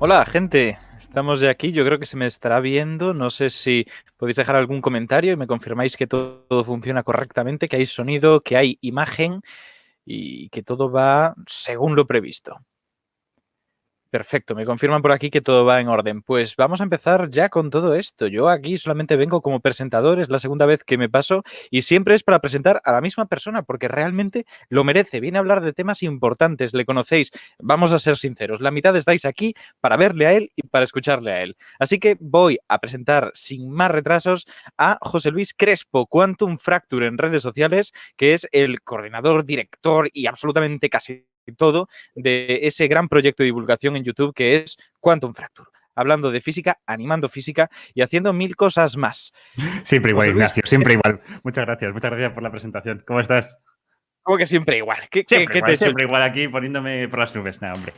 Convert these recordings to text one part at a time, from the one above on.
Hola, gente. Estamos ya aquí. Yo creo que se me estará viendo. No sé si podéis dejar algún comentario y me confirmáis que todo funciona correctamente, que hay sonido, que hay imagen y que todo va según lo previsto. Perfecto, me confirman por aquí que todo va en orden. Pues vamos a empezar ya con todo esto. Yo aquí solamente vengo como presentador, es la segunda vez que me paso y siempre es para presentar a la misma persona porque realmente lo merece. Viene a hablar de temas importantes, le conocéis. Vamos a ser sinceros, la mitad estáis aquí para verle a él y para escucharle a él. Así que voy a presentar sin más retrasos a José Luis Crespo, Quantum Fracture en redes sociales, que es el coordinador, director y absolutamente casi todo de ese gran proyecto de divulgación en YouTube que es Quantum Fracture. Hablando de física, animando física y haciendo mil cosas más. Siempre igual, José Luis, Ignacio, siempre igual. Muchas gracias por la presentación. ¿Cómo estás? ¿cómo que siempre igual? ¿Qué te he hecho? Siempre igual aquí poniéndome por las nubes. Nada, hombre.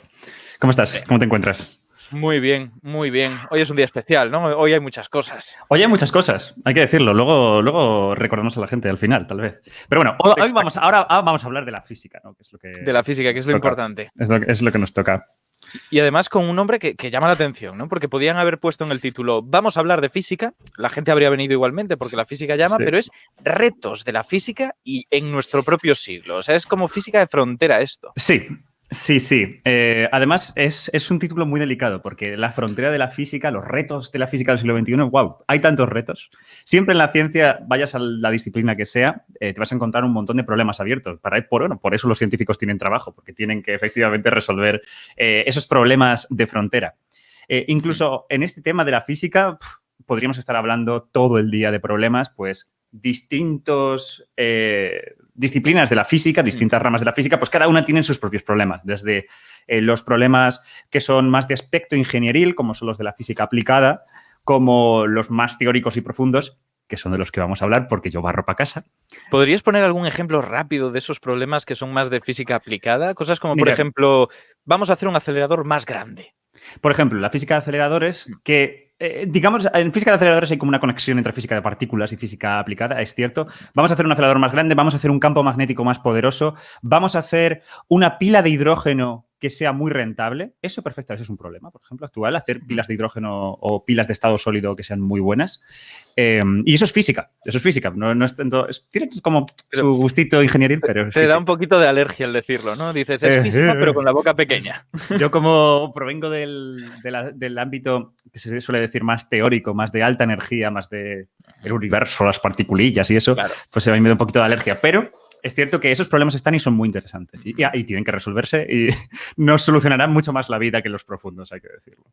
¿Cómo estás? ¿Cómo te encuentras? Muy bien, muy bien. Hoy es un día especial, ¿no? Hoy hay muchas cosas. Oye, hay muchas cosas, hay que decirlo. Luego recordamos a la gente al final, tal vez. Pero bueno, hoy Exacto. ahora vamos a hablar de la física, ¿no? Que es lo que De la física, que es lo toca. importante. Es lo que nos toca. Y además con un nombre que llama la atención, ¿no? Porque podían haber puesto en el título, vamos a hablar de física, la gente habría venido igualmente porque la física llama, Sí. pero es retos de la física y en nuestro propio siglo. O sea, es como física de frontera esto. Sí, sí. Además, es un título muy delicado porque la frontera de la física, los retos de la física del siglo XXI, wow, hay tantos retos. Siempre en la ciencia, vayas a la disciplina que sea, te vas a encontrar un montón de problemas abiertos. Por eso los científicos tienen trabajo, porque tienen que efectivamente resolver esos problemas de frontera. Incluso en este tema de la física, podríamos estar hablando todo el día de problemas, pues distintos disciplinas de la física, distintas ramas de la física, pues cada una tiene sus propios problemas, desde los problemas que son más de aspecto ingenieril, como son los de la física aplicada, como los más teóricos y profundos, que son de los que vamos a hablar porque yo barro para casa. ¿Podrías poner algún ejemplo rápido de esos problemas que son más de física aplicada? Cosas como, por Mira, ejemplo, vamos a hacer un acelerador más grande. por ejemplo, la física de aceleradores, que digamos, en física de aceleradores hay como una conexión entre física de partículas y física aplicada, es cierto. Vamos a hacer un acelerador más grande, vamos a hacer un campo magnético más poderoso, vamos a hacer una pila de hidrógeno que sea muy rentable. Eso perfectamente es un problema, por ejemplo, actual, hacer pilas de hidrógeno o pilas de estado sólido que sean muy buenas. Y eso es física, no es tanto, tiene como Pero su gustito ingenieril, pero es te da física. un poquito de alergia el decirlo, ¿no? Dices, es física, pero con la boca pequeña. Yo como provengo del ámbito que se suele decir más teórico, más de alta energía, más de el universo, las particulillas y eso, Claro. pues a mí me da un poquito de alergia. Pero es cierto que esos problemas están y son muy interesantes y tienen que resolverse y nos solucionarán mucho más la vida que los profundos, hay que decirlo.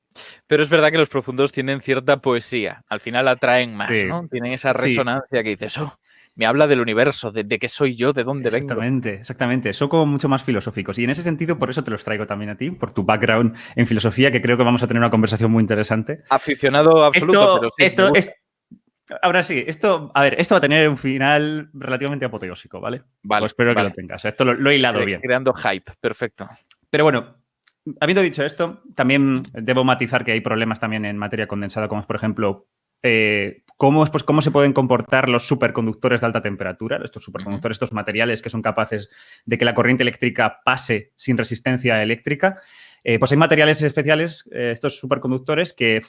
Pero es verdad que los profundos tienen cierta poesía. Al final atraen más, Sí, ¿no? Tienen esa sí. resonancia que dices, oh, me habla del universo, de qué soy yo, de dónde vengo. Exactamente. Son como mucho más filosóficos. Y en ese sentido, por eso te los traigo también a ti, por tu background en filosofía, que creo que vamos a tener una conversación muy interesante. Aficionado absoluto, pero sí, me Esto, gusta. ahora sí, esto va a tener un final relativamente apoteósico, ¿vale? O Vale, espero que lo vale. tengas. Esto lo he hilado bien. Creando hype, perfecto. Pero bueno, habiendo dicho esto, también debo matizar que hay problemas también en materia condensada, como es, por ejemplo, cómo se pueden comportar los superconductores de alta temperatura, estos superconductores, estos materiales que son capaces de que la corriente eléctrica pase sin resistencia eléctrica. Pues hay materiales especiales, estos superconductores, que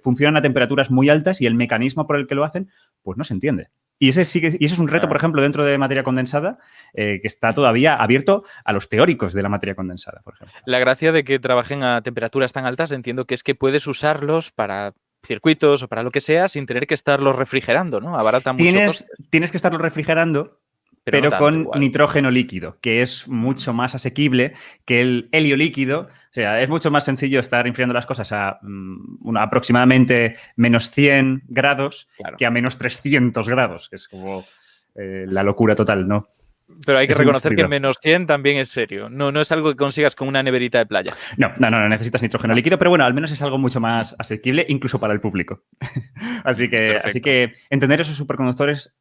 funcionan a temperaturas muy altas y el mecanismo por el que lo hacen, pues no se entiende. Y ese es un reto, por ejemplo, dentro de materia condensada, que está todavía abierto a los teóricos de la materia condensada, por ejemplo. La gracia de que trabajen a temperaturas tan altas entiendo que es que puedes usarlos para circuitos o para lo que sea sin tener que estarlos refrigerando, ¿no? Abarata mucho costes, Tienes que estarlo refrigerando, pero no pero tanto con igual. nitrógeno líquido, que es mucho más asequible que el helio líquido. O sea, es mucho más sencillo estar enfriando las cosas a aproximadamente menos 100 grados Claro. que a menos 300 grados, que es como la locura total, ¿no? Pero hay que Es un reconocer que sentido. menos 100 también es serio. No, no es algo que consigas con una neverita de playa. No necesitas nitrógeno Vale. líquido, pero bueno, al menos es algo mucho más asequible, incluso para el público. así Perfecto. que entender esos superconductores,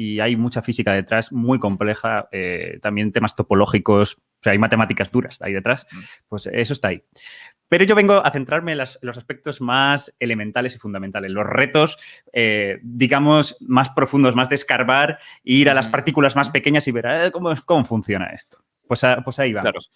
y hay mucha física detrás, muy compleja, también temas topológicos, o sea, hay matemáticas duras ahí detrás, pues eso está ahí. Pero yo vengo a centrarme en los aspectos más elementales y fundamentales, los retos, digamos, más profundos, más de escarbar, ir a las partículas más pequeñas y ver cómo funciona esto. Pues ahí Claro. vamos.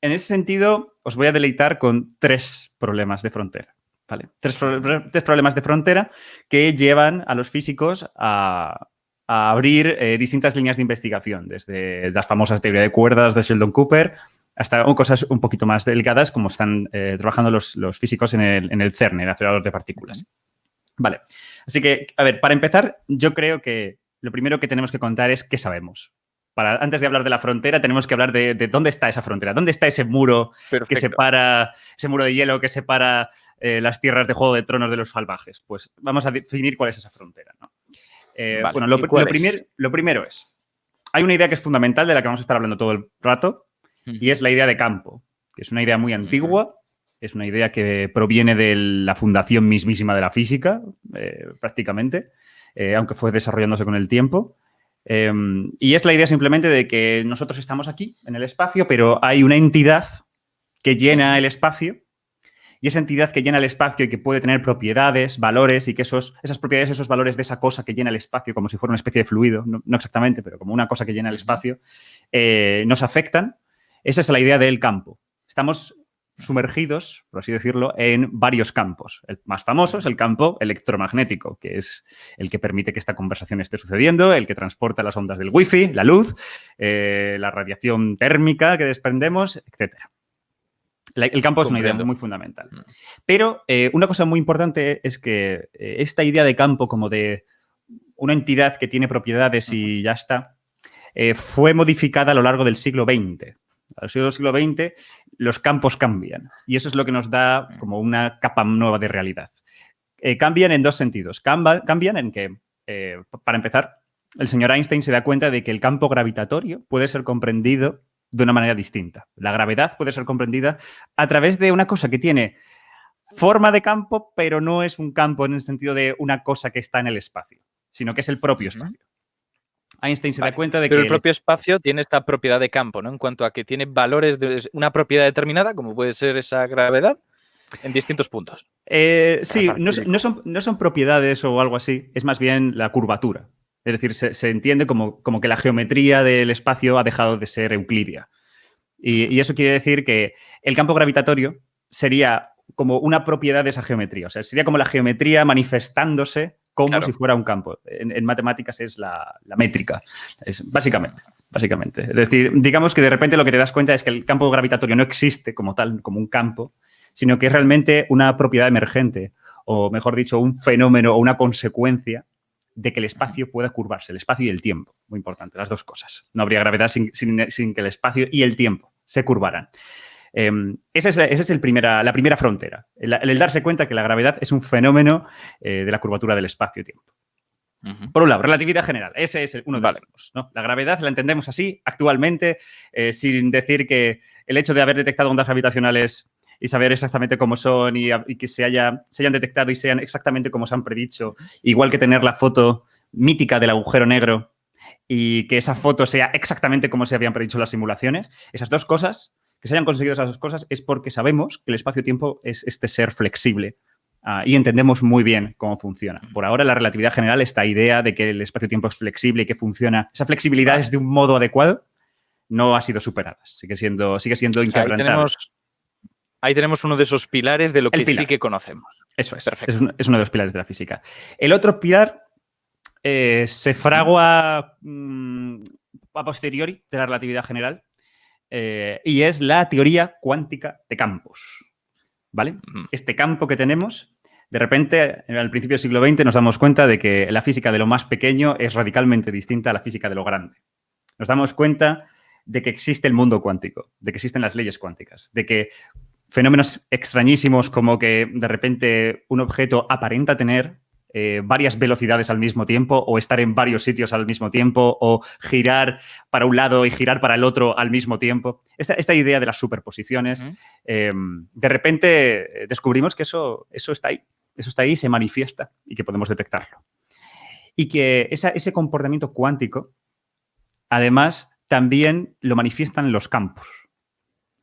en ese sentido, os voy a deleitar con 3 problemas de frontera. ¿Vale? Tres problemas de frontera que llevan a los físicos a abrir distintas líneas de investigación, desde las famosas teorías de cuerdas de Sheldon Cooper hasta cosas un poquito más delicadas como están trabajando los físicos en el CERN, el acelerador de partículas. Vale, así que, a ver, para empezar, yo creo que lo primero que tenemos que contar es qué sabemos. Antes de hablar de la frontera, tenemos que hablar de dónde está esa frontera, dónde está ese muro que separa, ese muro de hielo que separa las tierras de Juego de Tronos de los salvajes. Pues vamos a definir cuál es esa frontera, ¿no? Vale, bueno, lo primero es, hay una idea que es fundamental de la que vamos a estar hablando todo el rato y es la idea de campo, que es una idea muy antigua, es una idea que proviene de la fundación mismísima de la física, prácticamente, aunque fue desarrollándose con el tiempo. Y es la idea simplemente de que nosotros estamos aquí, en el espacio, pero hay una entidad que llena el espacio. Y esa entidad que llena el espacio y que puede tener propiedades, valores, y que esas propiedades, esos valores de esa cosa que llena el espacio, como si fuera una especie de fluido, no exactamente, pero como una cosa que llena el espacio, nos afectan. Esa es la idea del campo. Estamos sumergidos, por así decirlo, en varios campos. El más famoso es el campo electromagnético, que es el que permite que esta conversación esté sucediendo, el que transporta las ondas del wifi, la luz, la radiación térmica que desprendemos, etcétera. El campo es una idea muy fundamental. Pero una cosa muy importante es que esta idea de campo como de una entidad que tiene propiedades y ya está, fue modificada a lo largo del siglo XX. A lo largo del siglo XX los campos cambian y eso es lo que nos da como una capa nueva de realidad. Cambian en 2 sentidos. Cambian en que, para empezar, el señor Einstein se da cuenta de que el campo gravitatorio puede ser comprendido de una manera distinta. La gravedad puede ser comprendida a través de una cosa que tiene forma de campo, pero no es un campo en el sentido de una cosa que está en el espacio, sino que es el propio espacio. Einstein se da cuenta de que... Pero el propio espacio tiene esta propiedad de campo, ¿no? En cuanto a que tiene valores de una propiedad determinada, como puede ser esa gravedad, en distintos puntos. Sí, no son propiedades o algo así, es más bien la curvatura. Es decir, se entiende como que la geometría del espacio ha dejado de ser euclídea. Y eso quiere decir que el campo gravitatorio sería como una propiedad de esa geometría. O sea, sería como la geometría manifestándose como si fuera un campo. En matemáticas es la métrica. Es básicamente. Es decir, digamos que de repente lo que te das cuenta es que el campo gravitatorio no existe como tal, como un campo, sino que es realmente una propiedad emergente, o mejor dicho, un fenómeno o una consecuencia de que el espacio pueda curvarse, el espacio y el tiempo. Muy importante, las 2 cosas. No habría gravedad sin que el espacio y el tiempo se curvaran. Esa es la primera frontera, el darse cuenta que la gravedad es un fenómeno de la curvatura del espacio-tiempo. Por un lado, relatividad general. Ese es uno de los dos, ¿no? La gravedad la entendemos así actualmente, sin decir que el hecho de haber detectado ondas gravitacionales y saber exactamente cómo son y que se hayan detectado y sean exactamente como se han predicho, igual que tener la foto mítica del agujero negro y que esa foto sea exactamente como se habían predicho las simulaciones, esas 2 cosas, que se hayan conseguido esas 2 cosas, es porque sabemos que el espacio-tiempo es este ser flexible y entendemos muy bien cómo funciona. Por ahora, la relatividad general, esta idea de que el espacio-tiempo es flexible y que funciona, esa flexibilidad es de un modo adecuado, no ha sido superada. Sigue siendo inquebrantable. Ahí tenemos uno de esos pilares de lo que sí que conocemos. Eso es. Es uno de los pilares de la física. El otro pilar se fragua a posteriori de la relatividad general y es la teoría cuántica de campos. ¿Vale? Este campo que tenemos, de repente, al principio del siglo XX nos damos cuenta de que la física de lo más pequeño es radicalmente distinta a la física de lo grande. Nos damos cuenta de que existe el mundo cuántico, de que existen las leyes cuánticas, de que fenómenos extrañísimos como que de repente un objeto aparenta tener varias velocidades al mismo tiempo o estar en varios sitios al mismo tiempo o girar para un lado y girar para el otro al mismo tiempo. Esta idea de las superposiciones, de repente descubrimos que eso está ahí. Eso está ahí y se manifiesta y que podemos detectarlo. Y que ese comportamiento cuántico, además, también lo manifiestan los campos.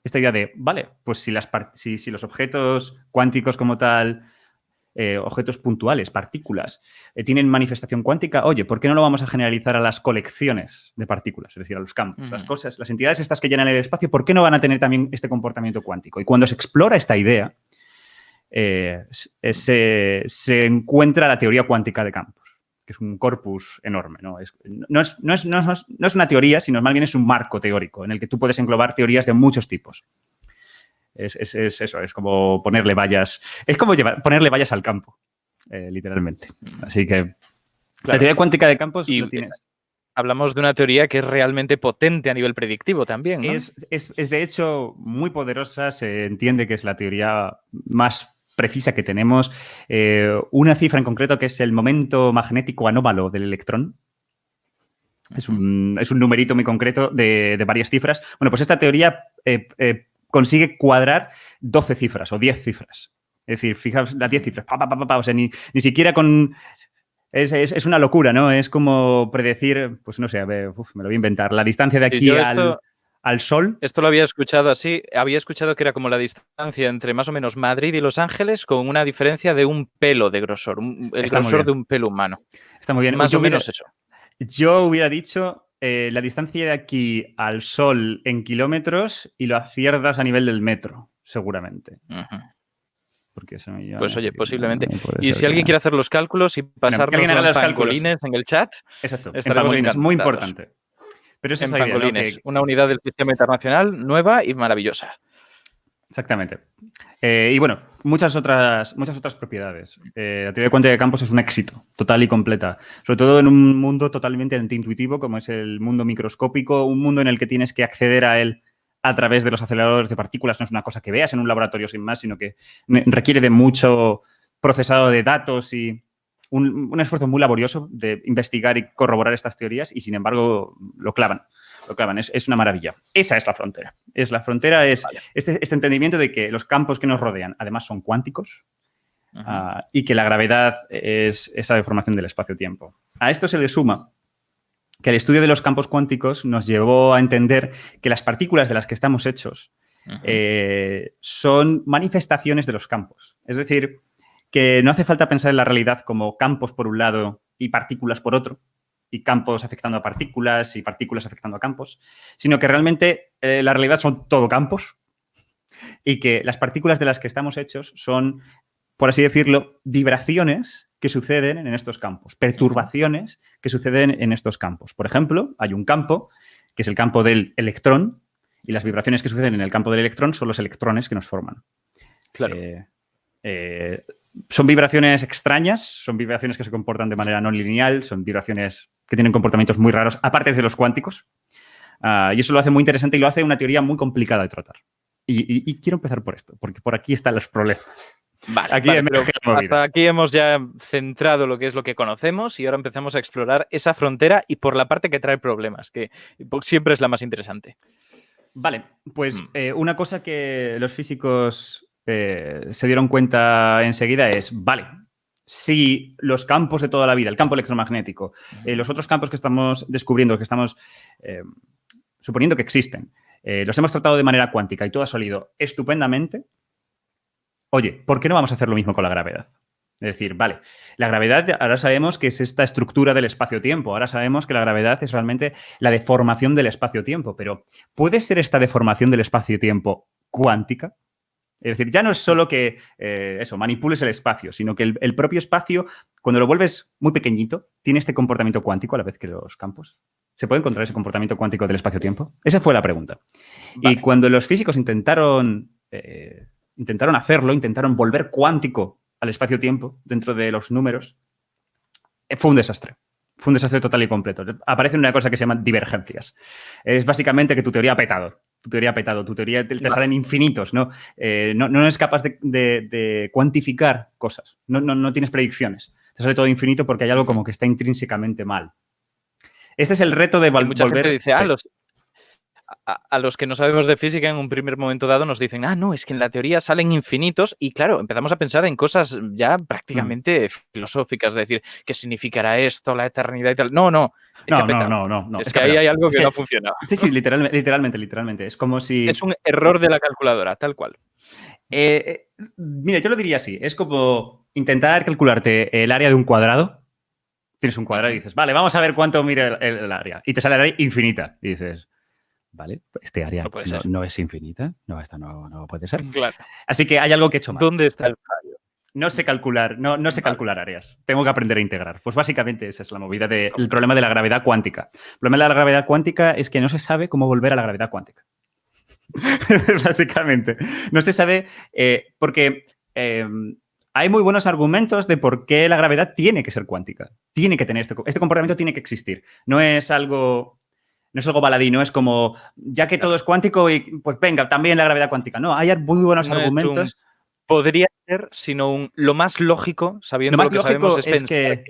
Esta idea de, vale, pues si los objetos cuánticos como tal objetos puntuales, partículas, tienen manifestación cuántica. Oye, ¿por qué no lo vamos a generalizar a las colecciones de partículas? Es decir, a los campos, las cosas, las entidades estas que llenan el espacio, ¿por qué no van a tener también este comportamiento cuántico? Y cuando se explora esta idea, se encuentra la teoría cuántica de campos, que es un corpus enorme, ¿no? No es una teoría, sino más bien es un marco teórico en el que tú puedes englobar teorías de muchos tipos. Es eso, es como ponerle vallas. Es como ponerle vallas al campo, literalmente. Así que claro, la teoría cuántica de campos lo tienes. Hablamos de una teoría que es realmente potente a nivel predictivo también, ¿no? Es de hecho muy poderosa. Se entiende que es la teoría más precisa que tenemos. Una cifra en concreto que es el momento magnético anómalo del electrón. Es un numerito muy concreto de varias cifras. Bueno, pues esta teoría consigue cuadrar 12 cifras o 10 cifras. Es decir, fijaos las 10 cifras. O sea, ni siquiera con... Es una locura, ¿no? Es como predecir, pues no sé, a ver, me lo voy a inventar, la distancia de aquí al Sol. Esto lo había escuchado así. Había escuchado que era como la distancia entre más o menos Madrid y Los Ángeles con una diferencia de un pelo de grosor, el grosor de un pelo humano. Está muy bien. Más o menos eso. Yo hubiera dicho la distancia de aquí al Sol en kilómetros y lo aciertas a nivel del metro, seguramente. Porque eso pues oye, posiblemente. Y si alguien quiere hacer los cálculos y pasarnos en pangolines en el chat, exacto, en pangolines, muy importante. Pero esa es la idea, ¿no? Que... una unidad del sistema internacional nueva y maravillosa. Exactamente. Y bueno, muchas otras propiedades. La teoría cuántica de campos es un éxito total y completa, sobre todo en un mundo totalmente antiintuitivo como es el mundo microscópico, un mundo en el que tienes que acceder a él a través de los aceleradores de partículas. No es una cosa que veas en un laboratorio sin más, sino que requiere de mucho procesado de datos y un esfuerzo muy laborioso de investigar y corroborar estas teorías y, sin embargo, lo clavan. Es una maravilla. Esa es la frontera. Vale. Este entendimiento de que los campos que nos rodean, además, son cuánticos y que la gravedad es esa deformación del espacio-tiempo. A esto se le suma que el estudio de los campos cuánticos nos llevó a entender que las partículas de las que estamos hechos son manifestaciones de los campos. Es decir, que no hace falta pensar en la realidad como campos por un lado y partículas por otro, y campos afectando a partículas y partículas afectando a campos, sino que realmente la realidad son todo campos y que las partículas de las que estamos hechos son, por así decirlo, vibraciones que suceden en estos campos, perturbaciones que suceden en estos campos. Por ejemplo, hay un campo que es el campo del electrón y las vibraciones que suceden en el campo del electrón son los electrones que nos forman. Claro. Son vibraciones extrañas, son vibraciones que se comportan de manera no lineal, son vibraciones que tienen comportamientos muy raros, aparte de los cuánticos. Y eso lo hace muy interesante y lo hace una teoría muy complicada de tratar. Y quiero empezar por esto, porque por aquí están los problemas. Vale, hasta aquí hemos ya centrado lo que es lo que conocemos y ahora empezamos a explorar esa frontera y por la parte que trae problemas, que siempre es la más interesante. Vale, pues una cosa que los físicos se dieron cuenta enseguida es, vale, si los campos de toda la vida, el campo electromagnético, los otros campos que estamos descubriendo, que estamos suponiendo que existen, los hemos tratado de manera cuántica y todo ha salido estupendamente, oye, ¿por qué no vamos a hacer lo mismo con la gravedad? Es decir, vale, la gravedad ahora sabemos que es esta estructura del espacio-tiempo, ahora sabemos que la gravedad es realmente la deformación del espacio-tiempo, pero ¿puede ser esta deformación del espacio-tiempo cuántica? Es decir, ya no es solo que manipules el espacio, sino que el propio espacio, cuando lo vuelves muy pequeñito, tiene este comportamiento cuántico a la vez que los campos. ¿Se puede encontrar ese comportamiento cuántico del espacio-tiempo? Esa fue la pregunta. Vale. Y cuando los físicos intentaron hacerlo, intentaron volver cuántico al espacio-tiempo dentro de los números, fue un desastre. Fue un desastre total y completo. Aparece una cosa que se llama divergencias. Es básicamente que tu teoría ha petado. Tu teoría te salen infinitos, ¿no? No eres capaz de cuantificar cosas. No tienes predicciones. Te sale todo infinito porque hay algo como que está intrínsecamente mal. Este es el reto de mucha gente dice, a los que no sabemos de física en un primer momento dado nos dicen, no, es que en la teoría salen infinitos y claro, empezamos a pensar en cosas ya prácticamente filosóficas, es decir, ¿qué significará esto, la eternidad y tal? No. Es que ahí hay algo que no funciona. Sí, literalmente. Es como si... Es un error de la calculadora, tal cual. Mira, yo lo diría así. Es como intentar calcularte el área de un cuadrado. Tienes un cuadrado y dices, vale, vamos a ver cuánto mide el área. Y te sale el área infinita. Y dices, vale, este área No puede ser. no es infinita. No, esto no puede ser. Claro. Así que hay algo que he hecho mal. ¿Dónde está el fallo? No sé calcular, no sé calcular áreas. Tengo que aprender a integrar. Pues básicamente esa es la movida del problema de la gravedad cuántica. El problema de la gravedad cuántica es que no se sabe cómo volver a la gravedad cuántica. Básicamente. No se sabe porque hay muy buenos argumentos de por qué la gravedad tiene que ser cuántica. Tiene que tener este comportamiento, tiene que existir. No es algo baladí, no es como, ya que todo es cuántico, y pues venga, también la gravedad cuántica. No, hay muy buenos argumentos. Podría ser, sino lo más lógico, sabiendo lo más que lógico sabemos, es es pensar que...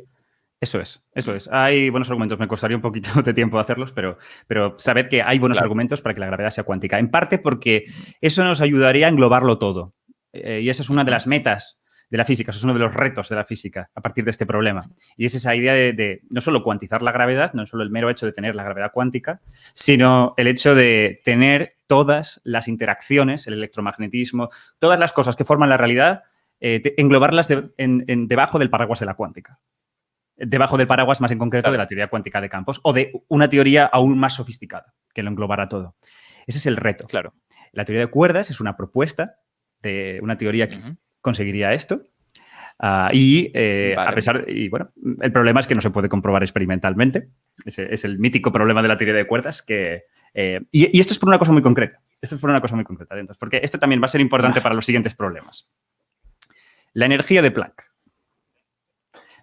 Eso es. Hay buenos argumentos. Me costaría un poquito de tiempo hacerlos, pero sabed que hay buenos argumentos para que la gravedad sea cuántica. En parte porque eso nos ayudaría a englobarlo todo. Y esa es una de las metas de la física, eso es uno de los retos de la física a partir de este problema. Y es esa idea de no solo cuantizar la gravedad, no solo el mero hecho de tener la gravedad cuántica, sino el hecho de tener todas las interacciones, el electromagnetismo, todas las cosas que forman la realidad, englobarlas debajo del paraguas de la cuántica. Debajo del paraguas, más en concreto, de la teoría cuántica de campos o de una teoría aún más sofisticada que lo englobara todo. Ese es el reto. Claro. La teoría de cuerdas es una propuesta de una teoría que conseguiría esto. A pesar, y bueno, el problema es que no se puede comprobar experimentalmente. Ese es el mítico problema de la teoría de cuerdas. Y esto es por una cosa muy concreta. Entonces, porque esto también va a ser importante para los siguientes problemas. La energía de Planck.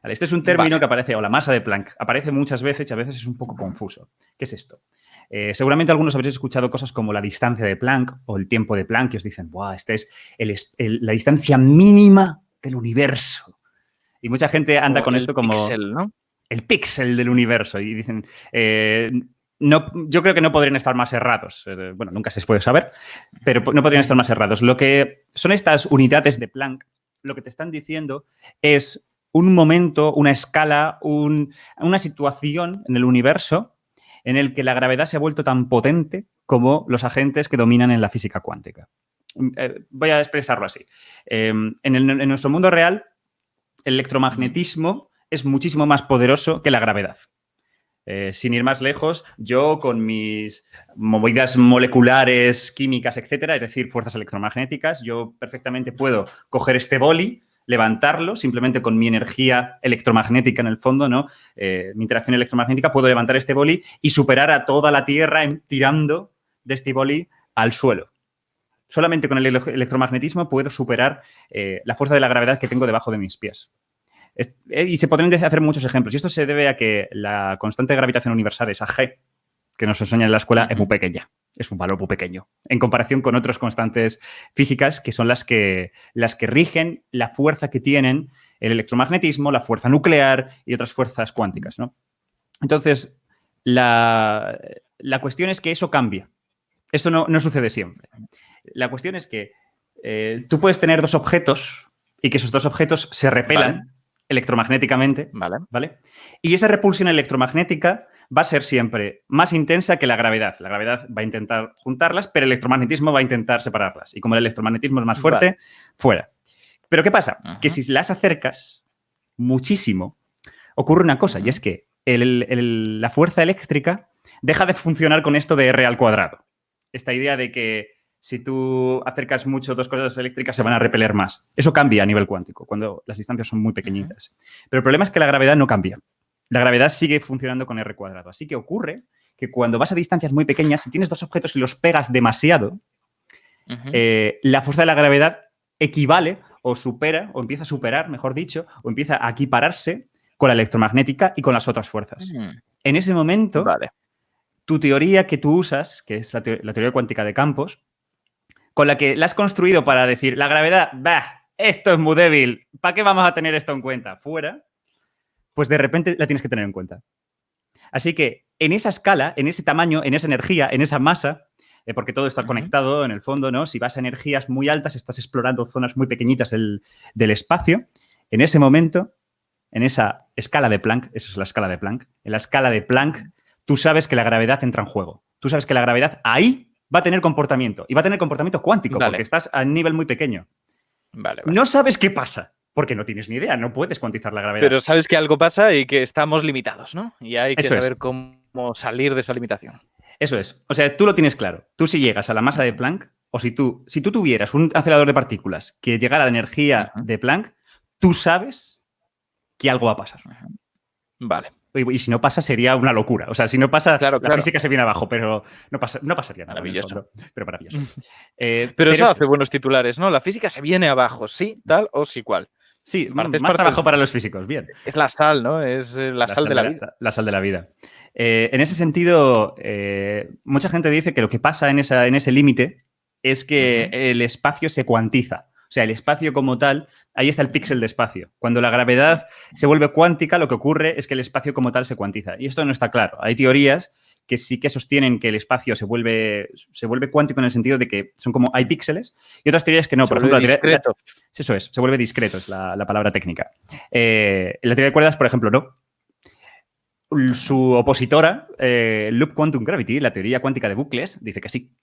Vale, este es un término que aparece, o la masa de Planck, aparece muchas veces y a veces es un poco confuso. ¿Qué es esto? Seguramente algunos habréis escuchado cosas como la distancia de Planck o el tiempo de Planck y os dicen, ¡buah! Esta es la distancia mínima del universo. Y mucha gente anda con esto como... Píxel, ¿no? El píxel del universo. Y dicen, no, yo creo que no podrían estar más errados. Bueno, nunca se puede saber, pero no podrían estar más errados. Lo que son estas unidades de Planck, lo que te están diciendo es un momento, una escala, una situación en el universo en el que la gravedad se ha vuelto tan potente como los agentes que dominan en la física cuántica. Voy a expresarlo así. En nuestro mundo real, el electromagnetismo es muchísimo más poderoso que la gravedad. Sin ir más lejos, yo con mis movidas moleculares, químicas, etcétera, es decir, fuerzas electromagnéticas, yo perfectamente puedo coger este boli, levantarlo simplemente con mi energía electromagnética en el fondo, ¿no? Mi interacción electromagnética, puedo levantar este boli y superar a toda la Tierra tirando de este boli al suelo. Solamente con el electromagnetismo puedo superar la fuerza de la gravedad que tengo debajo de mis pies. Y se podrían hacer muchos ejemplos. Y esto se debe a que la constante de gravitación universal, esa G, que nos enseña en la escuela, es muy pequeña. Es un valor muy pequeño. En comparación con otras constantes físicas que son las que rigen la fuerza que tienen el electromagnetismo, la fuerza nuclear y otras fuerzas cuánticas, ¿no? Entonces, la cuestión es que eso cambia. Esto no sucede siempre. La cuestión es que tú puedes tener dos objetos y que esos dos objetos se repelan electromagnéticamente, ¿vale? Y esa repulsión electromagnética va a ser siempre más intensa que la gravedad. La gravedad va a intentar juntarlas, pero el electromagnetismo va a intentar separarlas. Y como el electromagnetismo es más fuerte, fuera. Pero ¿qué pasa? Que si las acercas muchísimo, ocurre una cosa, y es que la fuerza eléctrica deja de funcionar con esto de R al cuadrado. Esta idea de que si tú acercas mucho dos cosas eléctricas se van a repeler más. Eso cambia a nivel cuántico, cuando las distancias son muy pequeñitas. Pero el problema es que la gravedad no cambia. La gravedad sigue funcionando con R cuadrado. Así que ocurre que cuando vas a distancias muy pequeñas, si tienes dos objetos y los pegas demasiado, la fuerza de la gravedad equivale o supera, o empieza a superar, mejor dicho, o empieza a equipararse con la electromagnética y con las otras fuerzas. En ese momento, tu teoría que tú usas, que es la teoría cuántica de campos, con la que la has construido para decir, la gravedad, bah, esto es muy débil, ¿para qué vamos a tener esto en cuenta? Fuera, pues de repente la tienes que tener en cuenta. Así que en esa escala, en ese tamaño, en esa energía, en esa masa, porque todo está conectado en el fondo, ¿no? Si vas a energías muy altas, estás explorando zonas muy pequeñitas del espacio. En ese momento, en esa escala de Planck, eso es la escala de Planck, en la escala de Planck, tú sabes que la gravedad entra en juego. Tú sabes que la gravedad ahí va a tener comportamiento. Y va a tener comportamiento cuántico, porque estás a un nivel muy pequeño. No sabes qué pasa. porque no tienes ni idea, no puedes cuantizar la gravedad. Pero sabes que algo pasa y que estamos limitados, ¿no? Y hay que Eso es. saber cómo salir de esa limitación. Eso es. O sea, tú lo tienes claro. Tú si llegas a la masa de Planck, o si tú tuvieras un acelerador de partículas que llegara a la energía de Planck, tú sabes que algo va a pasar. Vale. Y si no pasa, sería una locura. O sea, si no pasa, Claro. física se viene abajo, pero no pasaría nada. Maravilloso. Pero maravilloso. Pero eso hace buenos titulares, ¿no? La física se viene abajo, sí, tal o sí cual. Sí, más trabajo para los físicos, bien. Es la sal, ¿no? Es la sal de la vida. La sal de la vida. En ese sentido, mucha gente dice que lo que pasa en ese límite es que el espacio se cuantiza. O sea, el espacio como tal, ahí está el píxel de espacio. Cuando la gravedad se vuelve cuántica, lo que ocurre es que el espacio como tal se cuantiza. Y esto no está claro. Hay teorías que sí que sostienen que el espacio se vuelve cuántico en el sentido de que son como hay píxeles, y otras teorías que no. Por ejemplo, discreto. Eso es, se vuelve discreto, es la palabra técnica. La teoría de cuerdas, por ejemplo, no. Su opositora, Loop Quantum Gravity, la teoría cuántica de bucles, dice que sí.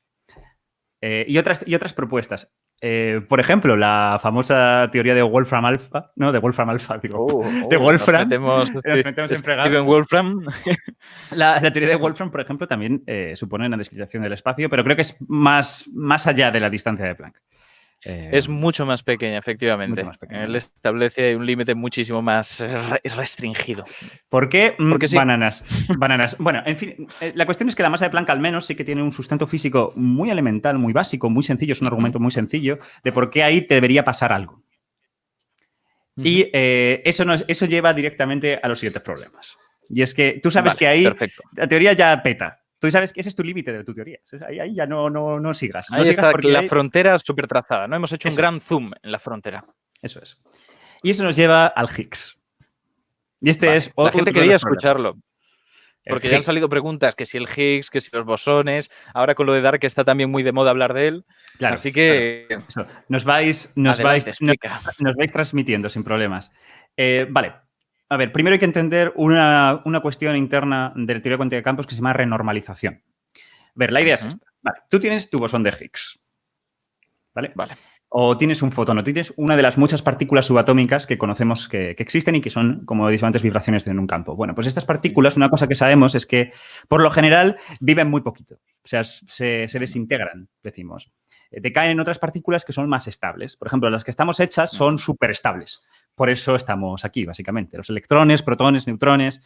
Y otras propuestas. Por ejemplo, la famosa teoría de Wolfram Alpha, no, de Wolfram Alpha, digo, de Wolfram. Nos metemos en fregar. Wolfram. La teoría de Wolfram, por ejemplo, también supone una descripción del espacio, pero creo que es más allá de la distancia de Planck. Es mucho más pequeña, efectivamente. Mucho más pequeña. Él establece un límite muchísimo más restringido. ¿Por qué? Porque sí. Bananas. Bueno, en fin, la cuestión es que la masa de Planck al menos sí que tiene un sustento físico muy elemental, muy básico, muy sencillo, es un argumento muy sencillo de por qué ahí te debería pasar algo. Y eso lleva directamente a los siguientes problemas. Y es que tú sabes que ahí la teoría ya peta. Tú sabes que ese es tu límite de tu teoría. Ahí ya no sigas. Ahí está la frontera súper trazada, ¿no? Hemos hecho un gran zoom en la frontera. Eso es. Y eso nos lleva al Higgs. Y es la gente quería escucharlo. Porque ya han salido preguntas, que si el Higgs, que si los bosones. Ahora con lo de Dark está también muy de moda hablar de él. Claro, así que... Claro. Eso. Nos vais transmitiendo sin problemas. Vale. A ver, primero hay que entender una cuestión interna de la teoría cuántica de campos que se llama renormalización. A ver, la idea es esta. Vale, tú tienes tu bosón de Higgs. ¿Vale? O tienes un fotón, o tienes una de las muchas partículas subatómicas que conocemos que existen y que son, como he dicho antes, vibraciones en un campo. Bueno, pues estas partículas, una cosa que sabemos es que, por lo general, viven muy poquito. O sea, se desintegran, decimos. Decaen en otras partículas que son más estables. Por ejemplo, las que estamos hechas son súper estables. Por eso estamos aquí, básicamente. Los electrones, protones, neutrones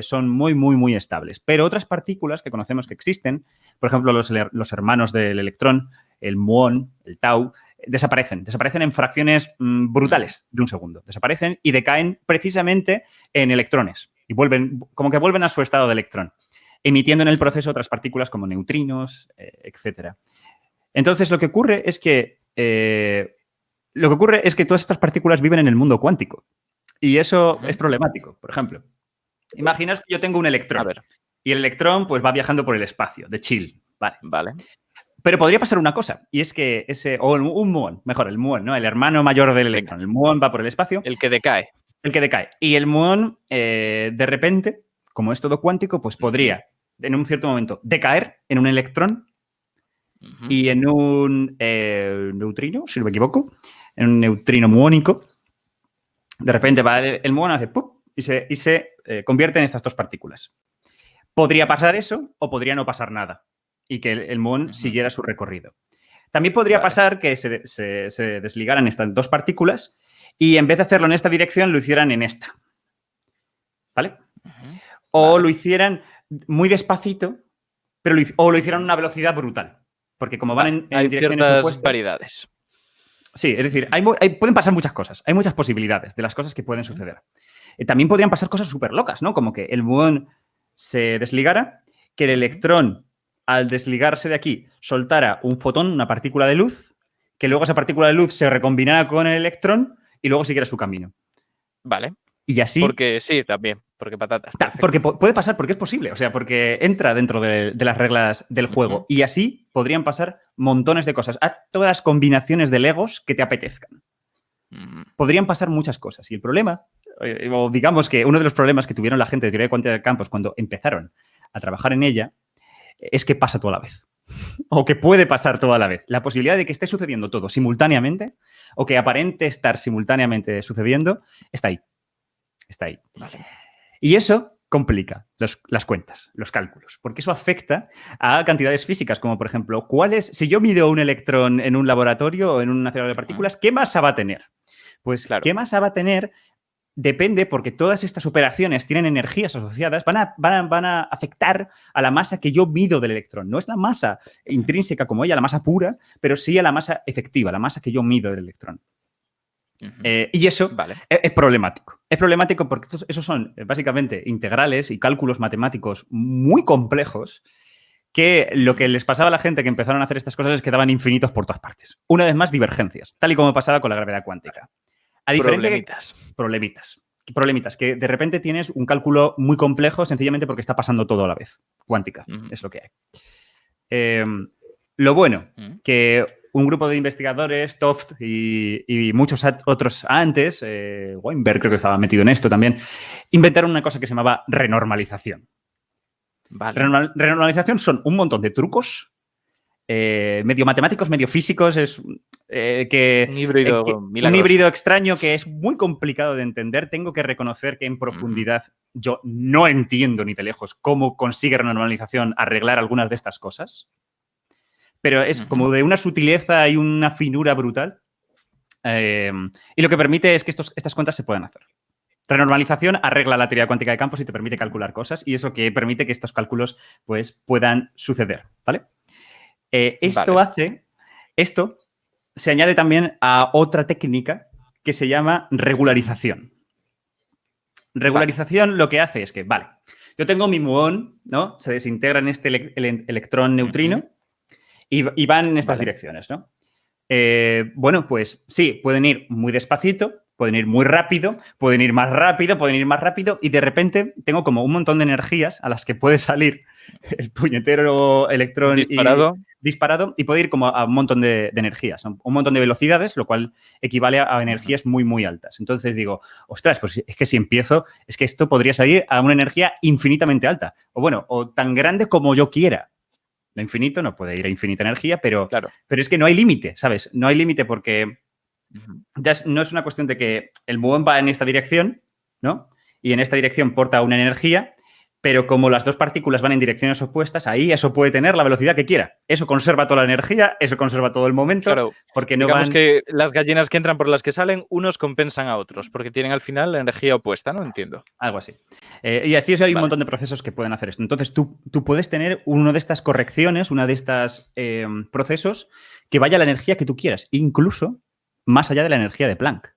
son muy, muy, muy estables. Pero otras partículas que conocemos que existen, por ejemplo, los hermanos del electrón, el muón, el tau, desaparecen en fracciones brutales de un segundo. Desaparecen y decaen precisamente en electrones. Y vuelven a su estado de electrón, emitiendo en el proceso otras partículas como neutrinos, etcétera. Entonces, lo que ocurre es que todas estas partículas viven en el mundo cuántico. Y eso es problemático. Por ejemplo, imaginaos que yo tengo un electrón. Y el electrón pues va viajando por el espacio, de chill. Vale. Pero podría pasar una cosa, y es que un muón, mejor, el muón, ¿no? El hermano mayor del electrón. El muón va por el espacio. El que decae. Y el muón, de repente, como es todo cuántico, pues podría, en un cierto momento, decaer en un electrón y en un neutrino, si no me equivoco, en un neutrino muónico. De repente va el muón, hace ¡pum! Y se convierte en estas dos partículas. Podría pasar eso o podría no pasar nada y que el muón siguiera su recorrido. También podría pasar que se desligaran estas dos partículas y en vez de hacerlo en esta dirección, lo hicieran en esta. ¿Vale? O lo hicieran muy despacito, o lo hicieran a una velocidad brutal. Porque como van en direcciones opuestas, variedades. Sí, es decir, pueden pasar muchas cosas. Hay muchas posibilidades de las cosas que pueden suceder. También podrían pasar cosas súper locas, ¿no? Como que el muón se desligara, que el electrón, al desligarse de aquí, soltara un fotón, una partícula de luz, que luego esa partícula de luz se recombinara con el electrón y luego siguiera su camino. Vale. Y así... Porque sí, también. Porque patatas. Porque puede pasar, porque es posible. O sea, porque entra dentro de las reglas del juego. Y así podrían pasar montones de cosas. Haz todas las combinaciones de Legos que te apetezcan. Podrían pasar muchas cosas. Y el problema, o digamos que uno de los problemas que tuvieron la gente de teoría de cuántica de campos cuando empezaron a trabajar en ella, es que pasa todo a la vez. o que puede pasar todo a la vez. La posibilidad de que esté sucediendo todo simultáneamente o que aparente estar simultáneamente sucediendo está ahí. Está ahí. Vale. Y eso complica las cuentas, los cálculos, porque eso afecta a cantidades físicas, como por ejemplo, si yo mido un electrón en un laboratorio o en un acelerador de partículas, ¿qué masa va a tener? Pues, Claro. ¿qué masa va a tener? Depende, porque todas estas operaciones tienen energías asociadas, van a afectar a la masa que yo mido del electrón. No es la masa intrínseca como ella, la masa pura, pero sí a la masa efectiva, la masa que yo mido del electrón. Y eso Vale. es problemático. Es problemático porque esos son básicamente integrales y cálculos matemáticos muy complejos que lo que les pasaba a la gente que empezaron a hacer estas cosas es que daban infinitos por todas partes. Una vez más, divergencias, tal y como pasaba con la gravedad cuántica. A diferencia problemitas, que de repente tienes un cálculo muy complejo sencillamente porque está pasando todo a la vez. Cuántica, es lo que hay. Lo bueno, que un grupo de investigadores, Toft y muchos otros antes, Weinberg creo que estaba metido en esto también, inventaron una cosa que se llamaba renormalización. Vale. Renormalización son un montón de trucos, medio matemáticos, medio físicos, es un híbrido milagroso. Un híbrido extraño que es muy complicado de entender. Tengo que reconocer que en profundidad yo no entiendo ni de lejos cómo consigue renormalización arreglar algunas de estas cosas. Pero es como de una sutileza y una finura brutal. Y lo que permite es que estas cuentas se puedan hacer. Renormalización arregla la teoría cuántica de campos y te permite calcular cosas. Y es lo que permite que estos cálculos pues, puedan suceder. ¿Vale? Esto se añade también a otra técnica que se llama regularización. Regularización lo que hace es que, vale, yo tengo mi muón, ¿no? Se desintegra en este electrón neutrino y van en estas direcciones, ¿no? Bueno, pues sí, pueden ir muy despacito, pueden ir muy rápido, pueden ir más rápido, pueden ir más rápido y de repente tengo como un montón de energías a las que puede salir el puñetero electrón disparado y puede ir como a un montón de energías, un montón de velocidades, lo cual equivale a energías muy, muy altas. Entonces digo, ostras, pues es que si empiezo, es que esto podría salir a una energía infinitamente alta o bueno, o tan grande como yo quiera. Lo infinito no puede ir a infinita energía, pero es que no hay límite, ¿sabes? No hay límite porque ya no es una cuestión de que el muón va en esta dirección, ¿no? Y en esta dirección porta una energía, pero como las dos partículas van en direcciones opuestas, ahí eso puede tener la velocidad que quiera. Eso conserva toda la energía, eso conserva todo el momento. Claro, porque no digamos que las gallinas que entran por las que salen, unos compensan a otros, porque tienen al final la energía opuesta, ¿no? Entiendo. Algo así. Y así hay un montón de procesos que pueden hacer esto. Entonces, tú puedes tener una de estas correcciones, una de estas procesos que vaya a la energía que tú quieras, incluso más allá de la energía de Planck.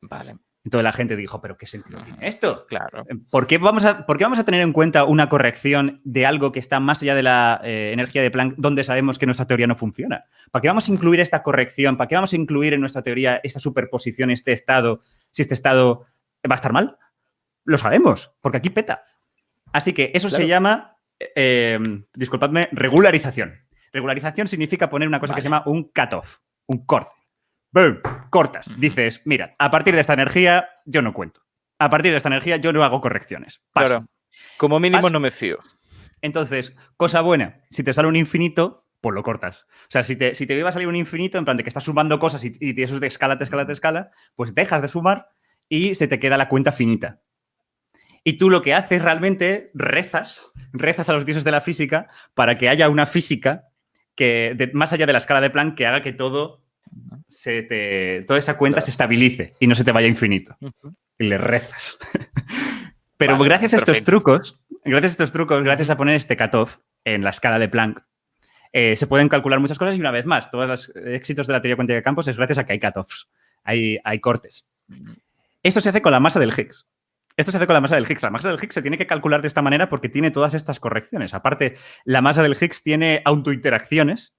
Vale. Entonces la gente dijo, ¿pero qué sentido tiene esto? Claro. ¿Por qué vamos a tener en cuenta una corrección de algo que está más allá de la energía de Planck donde sabemos que nuestra teoría no funciona? ¿Para qué vamos a incluir esta corrección? ¿Para qué vamos a incluir en nuestra teoría esta superposición, este estado, si este estado va a estar mal? Lo sabemos, porque aquí peta. Así que eso se llama, disculpadme, regularización. Regularización significa poner una cosa que se llama un cutoff, un corte. ¡Boom! Cortas. Dices, mira, a partir de esta energía yo no cuento. A partir de esta energía yo no hago correcciones. Paso. Claro. Como mínimo no me fío. Entonces, cosa buena, si te sale un infinito, pues lo cortas. O sea, si te iba a salir un infinito, en plan de que estás sumando cosas y eso te escala, pues dejas de sumar y se te queda la cuenta finita. Y tú lo que haces realmente, rezas a los dioses de la física para que haya una física que, más allá de la escala de Planck, que haga que toda esa cuenta se estabilice y no se te vaya a infinito. Y le rezas. Pero gracias a estos trucos, gracias a poner este cutoff en la escala de Planck, se pueden calcular muchas cosas y una vez más, todos los éxitos de la teoría cuántica de campos es gracias a que hay cutoffs, hay cortes. Esto se hace con la masa del Higgs. La masa del Higgs se tiene que calcular de esta manera porque tiene todas estas correcciones. Aparte, la masa del Higgs tiene autointeracciones.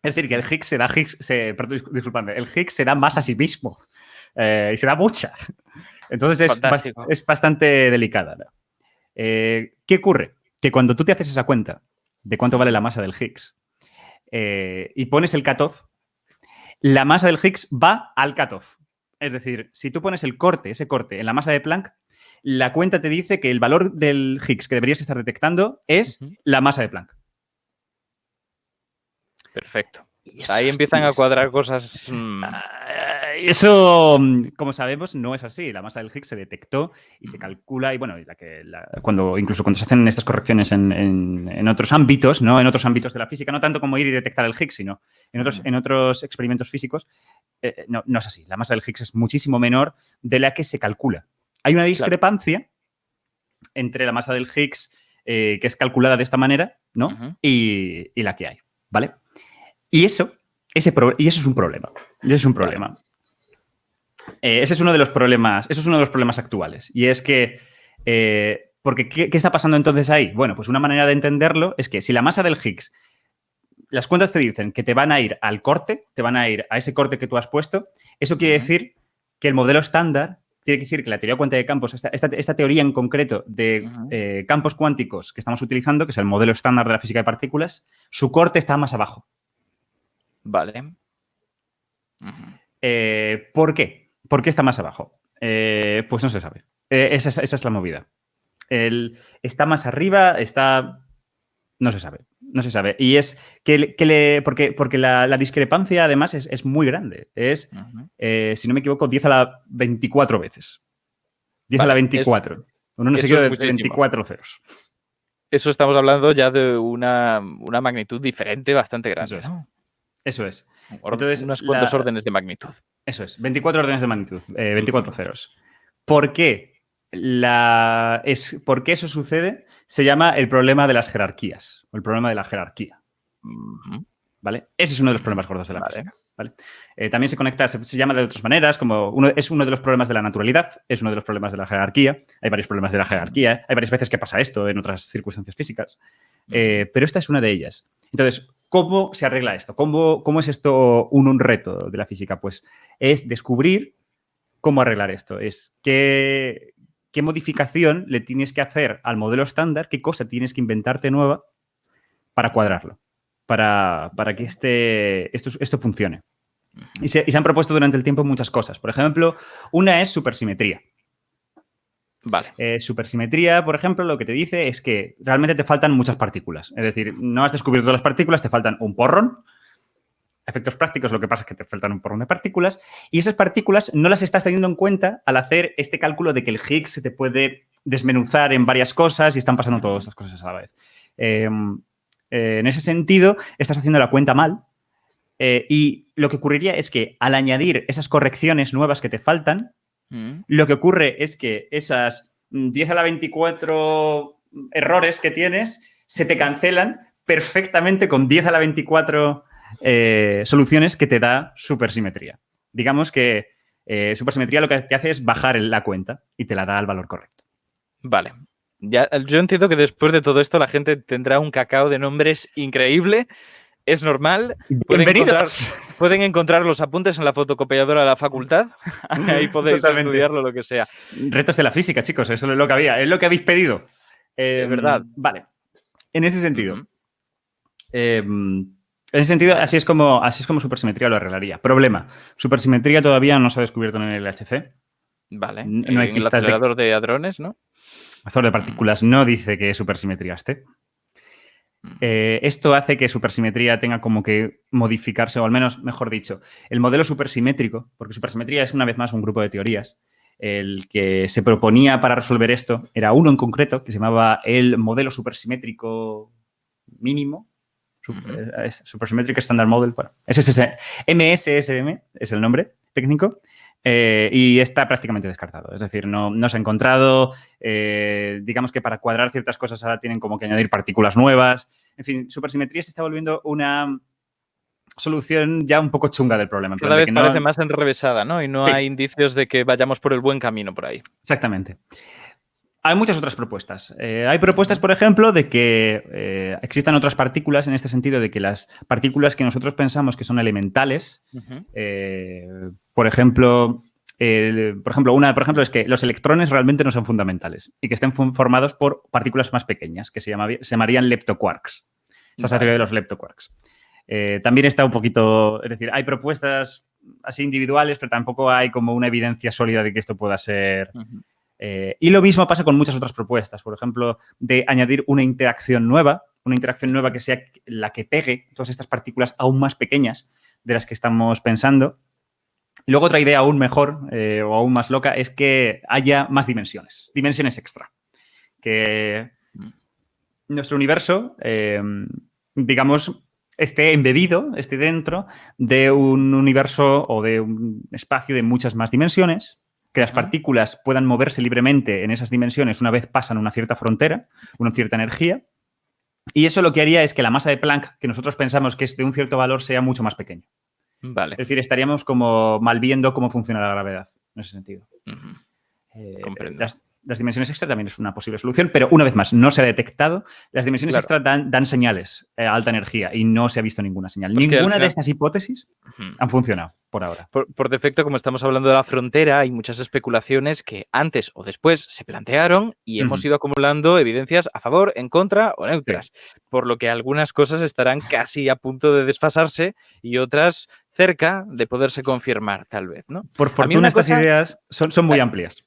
Es decir, que el Higgs el Higgs se da más a sí mismo. Y se da mucha. Entonces es bastante delicada, ¿no? ¿Qué ocurre? Que cuando tú te haces esa cuenta de cuánto vale la masa del Higgs y pones el cutoff, la masa del Higgs va al cutoff. Es decir, si tú pones ese corte en la masa de Planck, la cuenta te dice que el valor del Higgs que deberías estar detectando es la masa de Planck. Perfecto. O sea, ahí empiezan a cuadrar cosas. Eso, como sabemos, no es así. La masa del Higgs se detectó y se calcula, y bueno, incluso cuando se hacen estas correcciones en otros ámbitos, ¿no? En otros ámbitos de la física, no tanto como ir y detectar el Higgs, sino en otros experimentos físicos, no es así. La masa del Higgs es muchísimo menor de la que se calcula. Hay una discrepancia entre la masa del Higgs que es calculada de esta manera, ¿no? Y la que hay, ¿vale? Y eso es un problema. Ese es un problema. Vale. Ese es uno de los problemas. Eso es uno de los problemas actuales. Y es que. Porque, ¿qué está pasando entonces ahí? Bueno, pues una manera de entenderlo es que si la masa del Higgs. Las cuentas te dicen que te van a ir al corte, te van a ir a ese corte que tú has puesto. Eso quiere decir que el modelo estándar. Tiene que decir que la teoría cuántica de campos, esta teoría en concreto de campos cuánticos que estamos utilizando, que es el modelo estándar de la física de partículas, su corte está más abajo. Vale. ¿Por qué? ¿Por qué está más abajo? Pues no se sabe. Esa es la movida. Está más arriba, no se sabe. No se sabe. Y es porque la discrepancia, además, es muy grande. Es, si no me equivoco, 10 a la 24 veces. 10 a la 24. Uno no se queda de 24 ceros. Eso estamos hablando ya de una magnitud diferente bastante grande, ¿no? Eso es. Entonces, unas cuantas órdenes de magnitud. Eso es, 24 órdenes de magnitud, 24 ceros. ¿Por qué? ¿Por qué eso sucede? Se llama el problema de las jerarquías, o el problema de la jerarquía. ¿Vale? Ese es uno de los problemas gordos de la física. ¿Vale? También se conecta, se llama de otras maneras, es uno de los problemas de la naturalidad, es uno de los problemas de la jerarquía. Hay varios problemas de la jerarquía, hay varias veces que pasa esto en otras circunstancias físicas, pero esta es una de ellas. Entonces, ¿cómo se arregla esto? ¿Cómo es esto un reto de la física? Pues es descubrir cómo arreglar esto. Es qué modificación le tienes que hacer al modelo estándar, qué cosa tienes que inventarte nueva para cuadrarlo, para que esto funcione. Y se han propuesto durante el tiempo muchas cosas. Por ejemplo, una es supersimetría. Vale. Supersimetría, por ejemplo, lo que te dice es que realmente te faltan muchas partículas. Es decir, no has descubierto todas las partículas, te faltan un porrón. Efectos prácticos, lo que pasa es que te faltan un porrón de partículas. Y esas partículas no las estás teniendo en cuenta al hacer este cálculo de que el Higgs se te puede desmenuzar en varias cosas y están pasando todas estas cosas a la vez. En ese sentido, estás haciendo la cuenta mal. Y lo que ocurriría es que al añadir esas correcciones nuevas que te faltan, lo que ocurre es que esas 10 a la 24 errores que tienes se te cancelan perfectamente con 10 a la 24 soluciones que te da supersimetría. Digamos que supersimetría lo que te hace es bajar la cuenta y te la da al valor correcto. Vale. Ya, yo entiendo que después de todo esto la gente tendrá un cacao de nombres increíble. Es normal. Pueden encontrar los apuntes en la fotocopiadora de la facultad. Ahí podéis estudiarlo, lo que sea. Retos de la física, chicos. Eso es lo que había. Es lo que habéis pedido. Es verdad. Vale. En ese sentido. Así es como supersimetría lo arreglaría. Problema. Supersimetría todavía no se ha descubierto en el LHC. Vale. No hay en el acelerador de hadrones, ¿no? El acelerador de partículas no dice que supersimetría esté. Esto hace que supersimetría tenga como que modificarse, o al menos, mejor dicho, el modelo supersimétrico, porque supersimetría es una vez más un grupo de teorías. El que se proponía para resolver esto era uno en concreto, que se llamaba el modelo supersimétrico mínimo, Supersymmetric Standard Model, bueno, MSSM es el nombre técnico. Y está prácticamente descartado. Es decir, no se ha encontrado. Digamos que para cuadrar ciertas cosas ahora tienen como que añadir partículas nuevas. En fin, supersimetría se está volviendo una solución ya un poco chunga del problema. Cada vez parece más enrevesada, ¿no? Y no hay indicios de que vayamos por el buen camino por ahí. Exactamente. Hay muchas otras propuestas. Hay propuestas, por ejemplo, de que existan otras partículas en este sentido, de que las partículas que nosotros pensamos que son elementales, por ejemplo, es que los electrones realmente no son fundamentales y que estén formados por partículas más pequeñas, que se llamarían leptoquarks. Esta es la teoría de los leptoquarks. También está un poquito, es decir, hay propuestas así individuales, pero tampoco hay como una evidencia sólida de que esto pueda ser... Y lo mismo pasa con muchas otras propuestas, por ejemplo, de añadir una interacción nueva una interacción nueva que sea la que pegue todas estas partículas aún más pequeñas de las que estamos pensando. Y luego otra idea aún mejor o aún más loca es que haya más dimensiones extra. Que nuestro universo, digamos, esté embebido, esté dentro de un universo o de un espacio de muchas más dimensiones, que las partículas puedan moverse libremente en esas dimensiones una vez pasan una cierta frontera, una cierta energía, y eso lo que haría es que la masa de Planck, que nosotros pensamos que es de un cierto valor, sea mucho más pequeña. Vale. Es decir, estaríamos como mal viendo cómo funciona la gravedad, en ese sentido. Comprendo. Las dimensiones extra también es una posible solución, pero una vez más, no se ha detectado. Las dimensiones extra dan señales a alta energía y no se ha visto ninguna señal. Pues ninguna de estas hipótesis han funcionado por ahora. Por defecto, como estamos hablando de la frontera, hay muchas especulaciones que antes o después se plantearon y hemos ido acumulando evidencias a favor, en contra o neutras. Sí. Por lo que algunas cosas estarán casi a punto de desfasarse y otras cerca de poderse confirmar, tal vez, ¿no? Por fortuna, estas ideas son muy amplias.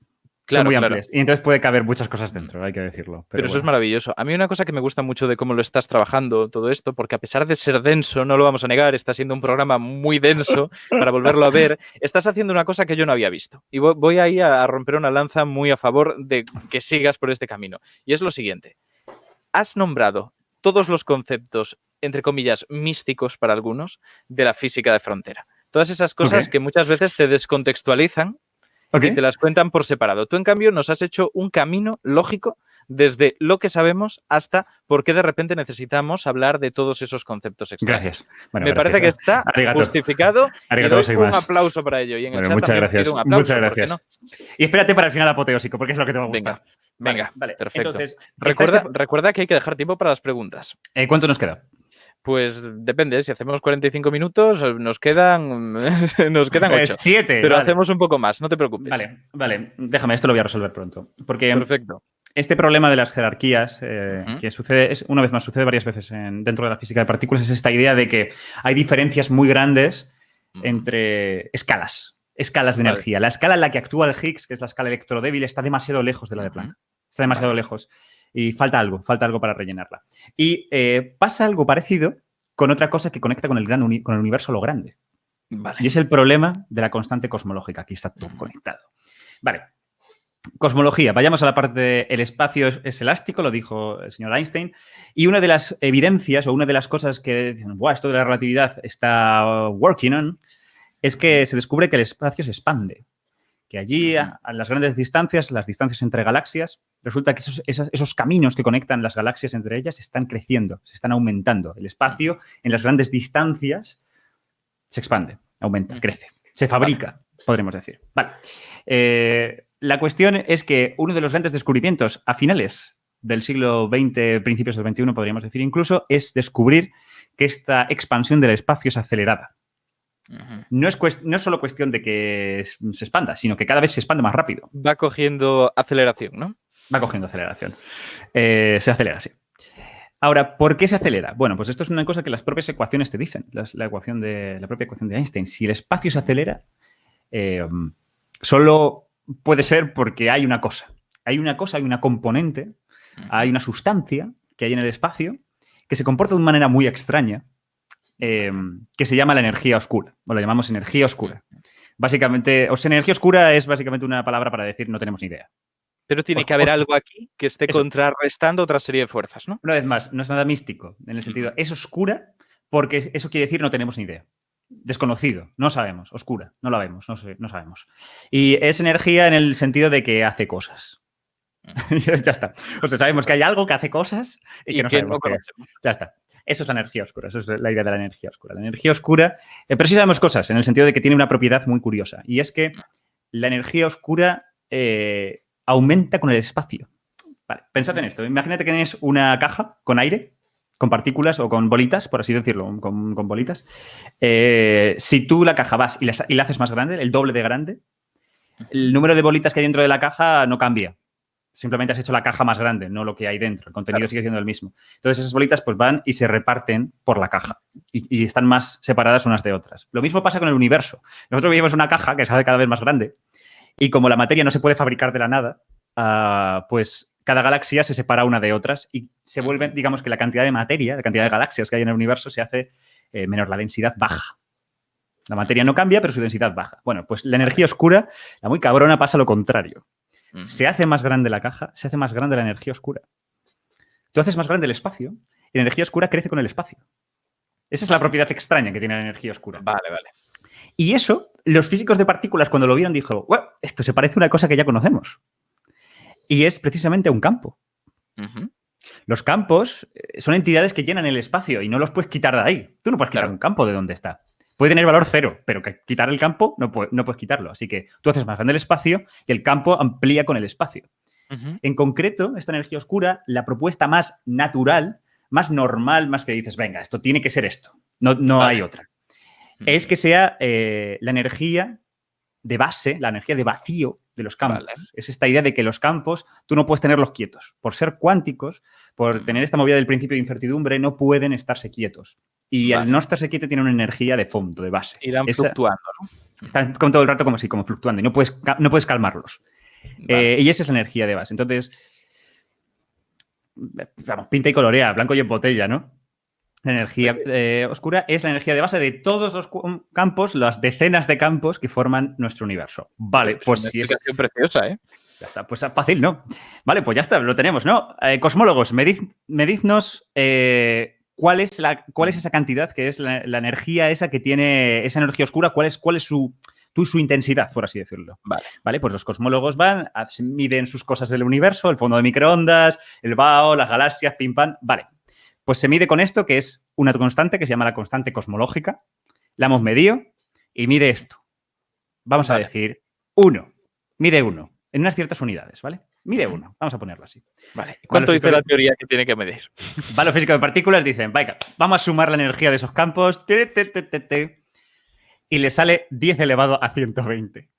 Claro, son muy amplias. Y entonces puede caber muchas cosas dentro, hay que decirlo. Pero eso es maravilloso. A mí una cosa que me gusta mucho de cómo lo estás trabajando todo esto, porque a pesar de ser denso, no lo vamos a negar, está siendo un programa muy denso para volverlo a ver, estás haciendo una cosa que yo no había visto. Y voy ahí a romper una lanza muy a favor de que sigas por este camino. Y es lo siguiente. Has nombrado todos los conceptos, entre comillas, místicos para algunos, de la física de frontera. Todas esas cosas que muchas veces te descontextualizan y te las cuentan por separado. Tú, en cambio, nos has hecho un camino lógico desde lo que sabemos hasta por qué de repente necesitamos hablar de todos esos conceptos extraños. Gracias. Bueno, me parece que está justificado y doy un aplauso para ello. Y en el chat muchas gracias. Un aplauso, muchas gracias. No. Y espérate para el final apoteósico, porque es lo que te va a gustar. Venga, vale, perfecto. Entonces, recuerda que hay que dejar tiempo para las preguntas. ¿Cuánto nos queda? Pues depende, si hacemos 45 minutos nos quedan 8. 7. Pero hacemos un poco más, no te preocupes. Vale. Déjame, esto lo voy a resolver pronto. Porque perfecto. Este problema de las jerarquías, que sucede, una vez más, sucede varias veces dentro de la física de partículas, es esta idea de que hay diferencias muy grandes entre escalas de energía. La escala en la que actúa el Higgs, que es la escala electrodébil, está demasiado lejos de la de Planck. Está demasiado lejos. Y falta algo para rellenarla. Y pasa algo parecido con otra cosa que conecta con el universo a lo grande. Y es el problema de la constante cosmológica. Aquí está todo conectado. Vale. Cosmología. Vayamos a la parte del espacio es elástico, lo dijo el señor Einstein. Y una de las evidencias o una de las cosas que dicen, esto de la relatividad está working on, es que se descubre que el espacio se expande. Que allí, a las grandes distancias, las distancias entre galaxias, resulta que esos caminos que conectan las galaxias entre ellas están creciendo, se están aumentando. El espacio en las grandes distancias se expande, aumenta, crece, se fabrica, podremos decir. La cuestión es que uno de los grandes descubrimientos a finales del siglo XX, principios del XXI, podríamos decir incluso, es descubrir que esta expansión del espacio es acelerada. No es solo cuestión de que se expanda, sino que cada vez se expande más rápido. Va cogiendo aceleración, ¿no? Va cogiendo aceleración. Se acelera, sí. Ahora, ¿por qué se acelera? Bueno, pues esto es una cosa que las propias ecuaciones te dicen. La propia ecuación de Einstein. Si el espacio se acelera, solo puede ser porque hay una cosa. Hay una componente, hay una sustancia que hay en el espacio que se comporta de una manera muy extraña, que se llama la energía oscura, o la llamamos energía oscura. Básicamente, energía oscura es básicamente una palabra para decir no tenemos ni idea. Pero tiene que haber algo aquí que esté contrarrestando otra serie de fuerzas, ¿no? Una vez más, no es nada místico, en el sentido, es oscura porque eso quiere decir no tenemos ni idea. Desconocido, no sabemos, oscura, no la vemos, no sabemos. Y es energía en el sentido de que hace cosas. Ya está. Sabemos que hay algo que hace cosas y que no sabemos qué es. Ya está. Eso es la energía oscura, esa es la idea de la energía oscura. La energía oscura, pero sí sabemos cosas, en el sentido de que tiene una propiedad muy curiosa. Y es que la energía oscura aumenta con el espacio. Vale, pensad en esto. Imagínate que tienes una caja con aire, con partículas o con bolitas, por así decirlo, con bolitas. Si tú la caja vas y la haces más grande, el doble de grande, el número de bolitas que hay dentro de la caja no cambia. Simplemente has hecho la caja más grande, no lo que hay dentro. El contenido sigue siendo el mismo. Entonces, esas bolitas pues van y se reparten por la caja y están más separadas unas de otras. Lo mismo pasa con el universo. Nosotros vivimos una caja que se hace cada vez más grande y como la materia no se puede fabricar de la nada, pues cada galaxia se separa una de otras y se vuelve, digamos que la cantidad de materia, la cantidad de galaxias que hay en el universo se hace menor, la densidad baja. La materia no cambia, pero su densidad baja. Bueno, pues la energía oscura, la muy cabrona, pasa lo contrario. Se hace más grande la caja, se hace más grande la energía oscura. Tú haces más grande el espacio y la energía oscura crece con el espacio. Esa es la propiedad extraña que tiene la energía oscura. Vale. Y eso, los físicos de partículas, cuando lo vieron, dijeron, wow, esto se parece a una cosa que ya conocemos. Y es precisamente un campo. Los campos son entidades que llenan el espacio y no los puedes quitar de ahí. Tú no puedes quitar un campo de donde está. Puede tener valor 0, pero que quitar el campo no puedes quitarlo. Así que tú haces más grande el espacio y el campo amplía con el espacio. En concreto, esta energía oscura, la propuesta más natural, más normal, más que dices, venga, esto tiene que ser esto. No hay otra. Es que sea la energía de base, la energía de vacío de los campos. Es esta idea de que los campos tú no puedes tenerlos quietos. Por ser cuánticos, por tener esta movida del principio de incertidumbre, no pueden estarse quietos. Y al no estarse quieto tiene una energía de fondo, de base. Irán fluctuando, ¿no? Están con todo el rato como fluctuando y no puedes calmarlos. Y esa es la energía de base. Entonces, vamos, pinta y colorea, blanco y en botella, ¿no? La energía oscura es la energía de base de todos los campos, las decenas de campos que forman nuestro universo. Vale, pues una si es... explicación preciosa, ¿eh? Ya está, pues fácil, ¿no? Vale, pues ya está, lo tenemos, ¿no? Cosmólogos, medidnos cuál es esa cantidad que es la energía esa que tiene esa energía oscura, cuál es su intensidad, por así decirlo. Vale, pues los cosmólogos van, miden sus cosas del universo, el fondo de microondas, el BAO, las galaxias, pim pam. Vale, pues se mide con esto, que es una constante que se llama la constante cosmológica. La hemos medido y mide esto. Vamos a decir 1. Mide 1 en unas ciertas unidades, ¿vale? Mide 1. Vamos a ponerlo así. Vale. ¿Cuánto dice la teoría que tiene que medir? Los físicos de partículas dicen, venga, vamos a sumar la energía de esos campos. Y le sale 10 elevado a 120.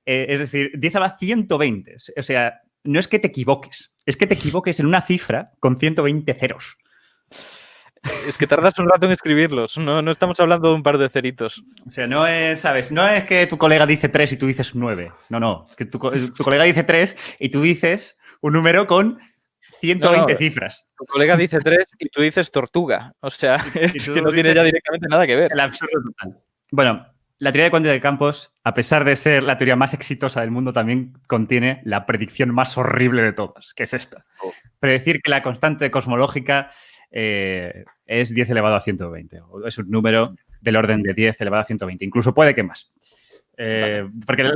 Es decir, 10 elevado a 120. O sea, no es que te equivoques. Es que te equivoques en una cifra con 120 ceros. Es que tardas un rato en escribirlos. No estamos hablando de un par de ceritos. O sea, no es, ¿sabes? No es que tu colega dice 3 y tú dices 9. No. Es que tu colega dice 3 y tú dices un número con 120 cifras. Tu colega dice 3 y tú dices tortuga. O sea, es que no tiene ya directamente nada que ver. El absurdo total. Bueno, la teoría de cuántica de campos, a pesar de ser la teoría más exitosa del mundo, también contiene la predicción más horrible de todas, que es esta. Predecir que la constante cosmológica es 10 elevado a 120. Es un número del orden de 10 elevado a 120. Incluso puede que más. Porque el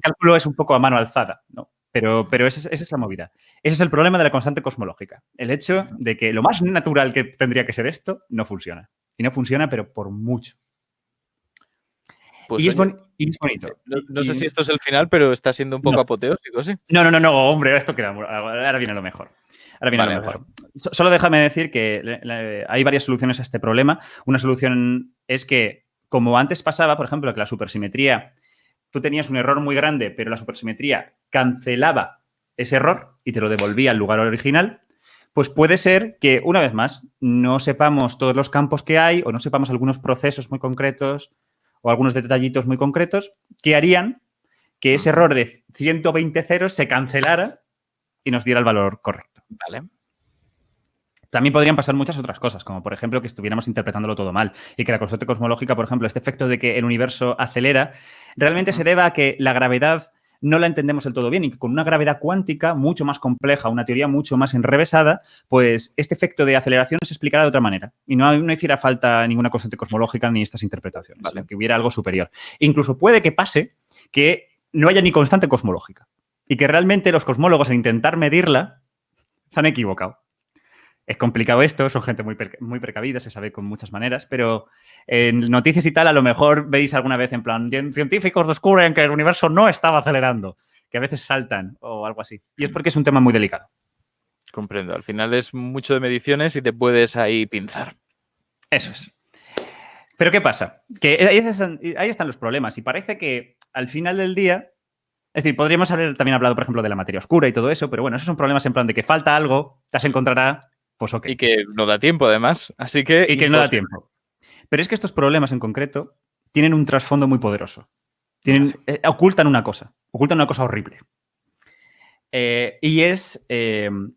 cálculo es un poco a mano alzada, ¿no? Pero esa es la movida. Ese es el problema de la constante cosmológica. El hecho de que lo más natural que tendría que ser esto no funciona. Y no funciona, pero por mucho. Pues y es bonito. No sé si esto es el final, pero está siendo un poco apoteósico, ¿sí? No, hombre, esto queda... Ahora viene lo mejor. Solo déjame decir que hay varias soluciones a este problema. Una solución es que, como antes pasaba, por ejemplo, que la supersimetría, tú tenías un error muy grande, pero la supersimetría cancelaba ese error y te lo devolvía al lugar original, pues puede ser que, una vez más, no sepamos todos los campos que hay o no sepamos algunos procesos muy concretos o algunos detallitos muy concretos que harían que ese error de 120 ceros se cancelara y nos diera el valor correcto. Vale. También podrían pasar muchas otras cosas, como por ejemplo que estuviéramos interpretándolo todo mal y que la constante cosmológica, por ejemplo, este efecto de que el universo acelera, realmente se deba a que la gravedad no la entendemos del todo bien y que con una gravedad cuántica mucho más compleja, una teoría mucho más enrevesada, pues este efecto de aceleración se explicará de otra manera y no hiciera falta ninguna constante cosmológica ni estas interpretaciones, sino que hubiera algo superior. Incluso puede que pase que no haya ni constante cosmológica y que realmente los cosmólogos, al intentar medirla, se han equivocado. Es complicado esto, son gente muy precavida, se sabe con muchas maneras, pero en noticias y tal a lo mejor veis alguna vez en plan, científicos descubren que el universo no estaba acelerando, que a veces saltan o algo así. Y es porque es un tema muy delicado. Comprendo. Al final es mucho de mediciones y te puedes ahí pinzar. Eso es. Pero ¿qué pasa? Que ahí están los problemas y parece que al final del día... Es decir, podríamos haber también hablado, por ejemplo, de la materia oscura y todo eso, pero bueno, esos son problemas en plan de que falta algo, te se encontrará, pues ok. Y que no da tiempo, además. Así que... Y que no da tiempo. Pero es que estos problemas en concreto tienen un trasfondo muy poderoso. Ocultan una cosa horrible. Y es que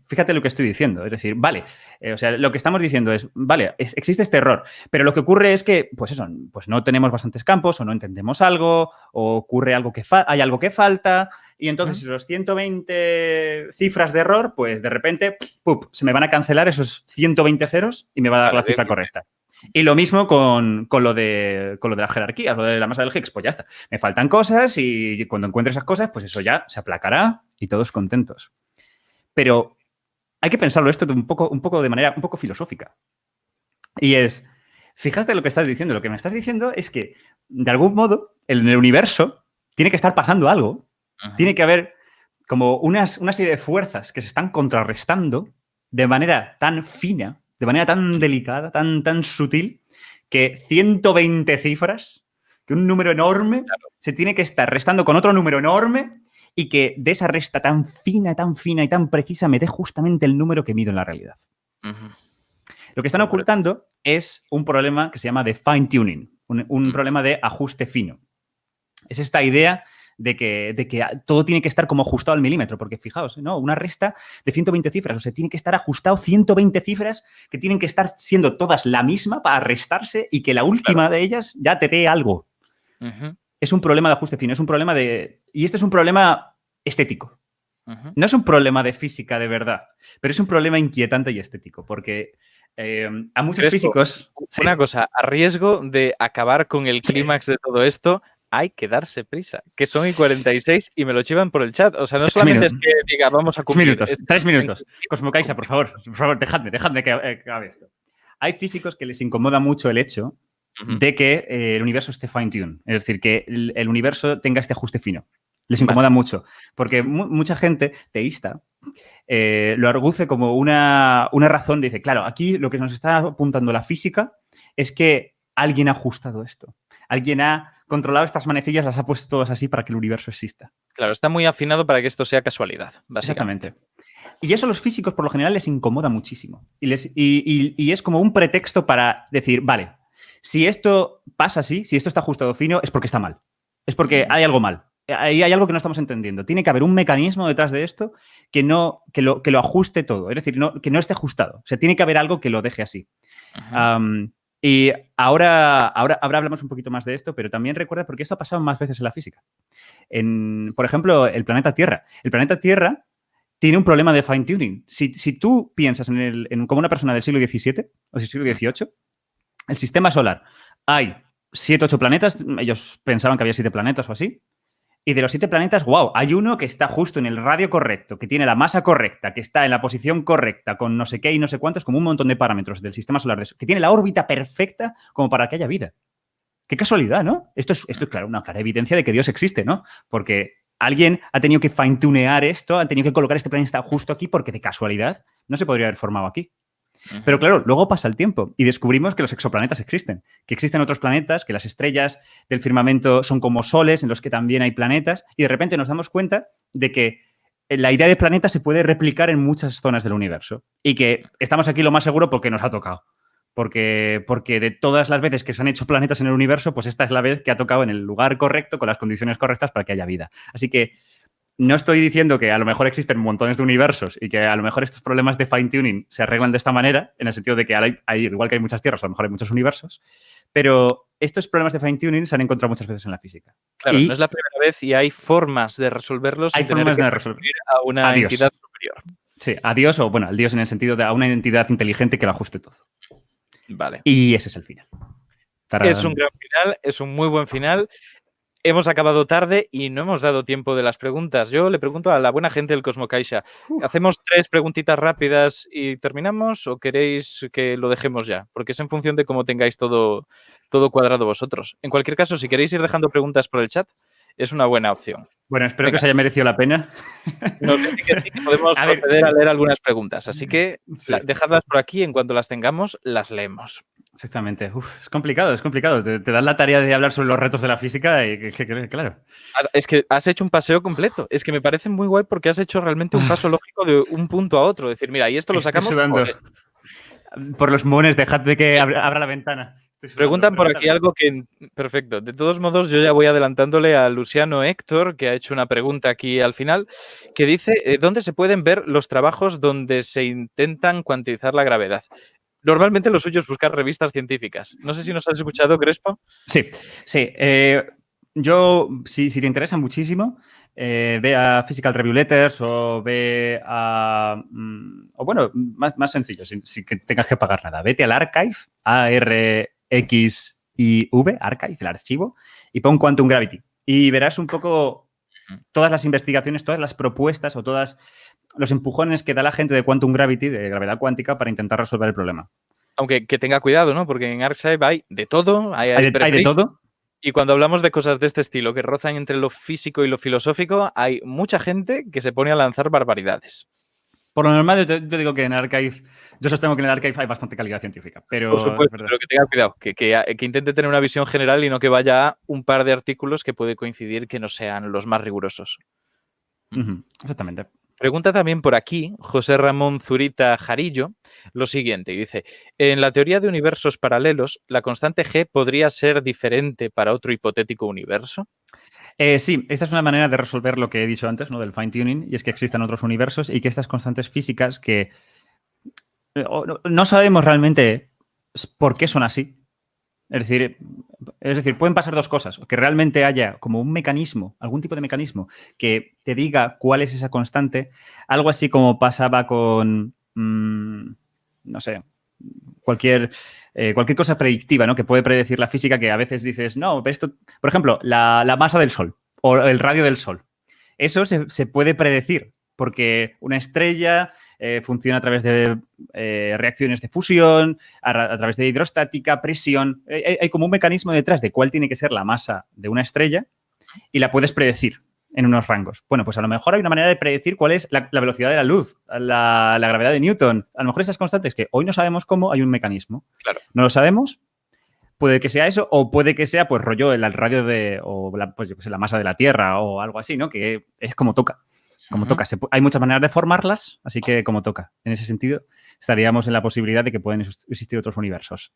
fíjate lo que estoy diciendo. Es decir, vale, o sea, lo que estamos diciendo es, vale, existe este error, pero lo que ocurre es que, pues eso, pues no tenemos bastantes campos o no entendemos algo o ocurre algo que hay algo que falta y entonces los 120 cifras de error, pues de repente, ¡pup!, se me van a cancelar esos 120 ceros y me va a dar la cifra correcta. Y lo mismo con lo de las jerarquías, lo de la masa del Higgs, pues ya está. Me faltan cosas y cuando encuentre esas cosas, pues eso ya se aplacará y todos contentos. Pero hay que pensarlo esto un poco de manera un poco filosófica. Y es, fíjate lo que estás diciendo. Lo que me estás diciendo es que, de algún modo, en el universo tiene que estar pasando algo. Tiene que haber como una serie de fuerzas que se están contrarrestando de manera tan fina, de manera tan delicada, tan sutil, que 120 cifras, que un número enorme, se tiene que estar restando con otro número enorme y que de esa resta tan fina y tan precisa me dé justamente el número que mido en la realidad. Lo que están ocultando es un problema que se llama de fine-tuning, un problema de ajuste fino. Es esta idea de que todo tiene que estar como ajustado al milímetro, porque fijaos, ¿no? Una resta de 120 cifras, o sea, tiene que estar ajustado 120 cifras que tienen que estar siendo todas la misma para restarse y que la última de ellas ya te dé algo. Es un problema de ajuste fino, es un problema de... Y este es un problema estético. No es un problema de física de verdad, pero es un problema inquietante y estético, porque a muchos físicos... Una cosa, a riesgo de acabar con el clímax de todo esto, hay que darse prisa, que son y 46 y me lo chivan por el chat. O sea, no solamente es que diga, vamos a cumplir. 3 minutos. Cosmokaisa, por favor, dejadme que acabe esto. Hay físicos que les incomoda mucho el hecho de que el universo esté fine-tuned, es decir, que el universo tenga este ajuste fino. Les incomoda mucho, porque mucha gente teísta lo arguce como una razón. Dice, claro, aquí lo que nos está apuntando la física es que alguien ha ajustado esto. Alguien ha controlado estas manecillas, las ha puesto todas así para que el universo exista. Claro, está muy afinado para que esto sea casualidad, básicamente. Exactamente. Y eso a los físicos por lo general les incomoda muchísimo. Y es como un pretexto para decir, vale, si esto pasa así, si esto está ajustado fino, es porque está mal. Es porque hay algo mal. Hay algo que no estamos entendiendo. Tiene que haber un mecanismo detrás de esto que lo ajuste todo. Es decir, que no esté ajustado. O sea, tiene que haber algo que lo deje así. Y ahora hablamos un poquito más de esto, pero también recuerda, porque esto ha pasado más veces en la física. Por ejemplo, el planeta Tierra. El planeta Tierra tiene un problema de fine-tuning. Si tú piensas como una persona del siglo XVII o del siglo XVIII, el sistema solar, hay 7, 8 planetas. Ellos pensaban que había 7 planetas o así. Y de los 7 planetas, wow, hay uno que está justo en el radio correcto, que tiene la masa correcta, que está en la posición correcta, con no sé qué y no sé cuántos, como un montón de parámetros del sistema solar, que tiene la órbita perfecta como para que haya vida. Qué casualidad, ¿no? Esto es claro, una clara evidencia de que Dios existe, ¿no? Porque alguien ha tenido que fine-tunear esto, han tenido que colocar este planeta justo aquí, porque de casualidad no se podría haber formado aquí. Pero claro, luego pasa el tiempo y descubrimos que los exoplanetas existen, que existen otros planetas, que las estrellas del firmamento son como soles en los que también hay planetas, y de repente nos damos cuenta de que la idea de planeta se puede replicar en muchas zonas del universo y que estamos aquí lo más seguro porque nos ha tocado. Porque de todas las veces que se han hecho planetas en el universo, pues esta es la vez que ha tocado en el lugar correcto, con las condiciones correctas para que haya vida. Así que no estoy diciendo que a lo mejor existen montones de universos y que a lo mejor estos problemas de fine-tuning se arreglan de esta manera, en el sentido de que igual que hay muchas tierras, a lo mejor hay muchos universos, pero estos problemas de fine-tuning se han encontrado muchas veces en la física. Claro, no es la primera vez y hay formas de resolverlos sin tener que recurrir a una entidad superior. Sí, a Dios, o bueno, al Dios en el sentido de a una entidad inteligente que lo ajuste todo. Vale. Y ese es el final. Es un gran final, es un muy buen final. Hemos acabado tarde y no hemos dado tiempo de las preguntas. Yo le pregunto a la buena gente del Cosmokaisa, ¿hacemos 3 preguntitas rápidas y terminamos o queréis que lo dejemos ya? Porque es en función de cómo tengáis todo cuadrado vosotros. En cualquier caso, si queréis ir dejando preguntas por el chat, es una buena opción. Bueno, espero que os haya merecido la pena. Nos dice que sí, que podemos proceder a leer algunas preguntas. Así que dejadlas por aquí. En cuanto las tengamos, las leemos. Exactamente. Es complicado. Te dan la tarea de hablar sobre los retos de la física y claro. Es que has hecho un paseo completo. Es que me parece muy guay porque has hecho realmente un paso lógico de un punto a otro. Decir, mira, y esto lo sacamos por los mones, dejad de que abra la ventana. Preguntan por aquí algo que... Perfecto. De todos modos, yo ya voy adelantándole a Luciano Héctor, que ha hecho una pregunta aquí al final, que dice, ¿dónde se pueden ver los trabajos donde se intentan cuantizar la gravedad? Normalmente lo suyo es buscar revistas científicas. No sé si nos has escuchado, Crespo. Sí, sí. Yo, si te interesa muchísimo, ve a Physical Review Letters o ve a... o bueno, más sencillo, sin que tengas que pagar nada. Vete al Archive, ARXIV, Archive, el archivo, y pon Quantum Gravity. Y verás un poco todas las investigaciones, todas las propuestas o todos los empujones que da la gente de Quantum Gravity, de gravedad cuántica, para intentar resolver el problema. Aunque que tenga cuidado, ¿no? Porque en Archive hay de todo. Hay de todo. Y cuando hablamos de cosas de este estilo, que rozan entre lo físico y lo filosófico, hay mucha gente que se pone a lanzar barbaridades. Por lo normal, yo digo que en Archive, yo sostengo que en el Archive hay bastante calidad científica, pero... Por supuesto, pero que tenga cuidado, que intente tener una visión general y no que vaya a un par de artículos que puede coincidir que no sean los más rigurosos. Exactamente. Pregunta también por aquí José Ramón Zurita Jarillo lo siguiente, y dice, en la teoría de universos paralelos, ¿la constante G podría ser diferente para otro hipotético universo? Sí, esta es una manera de resolver lo que he dicho antes, ¿no? Del fine-tuning, y es que existan otros universos y que estas constantes físicas que no sabemos realmente por qué son así. Es decir, pueden pasar dos cosas. Que realmente haya como un mecanismo, algún tipo de mecanismo que te diga cuál es esa constante. Algo así como pasaba con, no sé, cualquier cosa predictiva, ¿no? Que puede predecir la física, que a veces dices, no, esto, por ejemplo, la masa del Sol o el radio del Sol. Eso se puede predecir porque una estrella funciona a través de reacciones de fusión, a través de hidrostática, presión. Hay como un mecanismo detrás de cuál tiene que ser la masa de una estrella y la puedes predecir en unos rangos. Bueno, pues a lo mejor hay una manera de predecir cuál es la velocidad de la luz, la gravedad de Newton. A lo mejor esas constantes que hoy no sabemos cómo, hay un mecanismo. Claro. No lo sabemos. Puede que sea eso o puede que sea, pues, rollo el radio de, o pues yo qué sé, la masa de la Tierra o algo así, ¿no? Que es como toca. Como toca. Hay muchas maneras de formarlas, así que como toca. En ese sentido, estaríamos en la posibilidad de que pueden existir otros universos.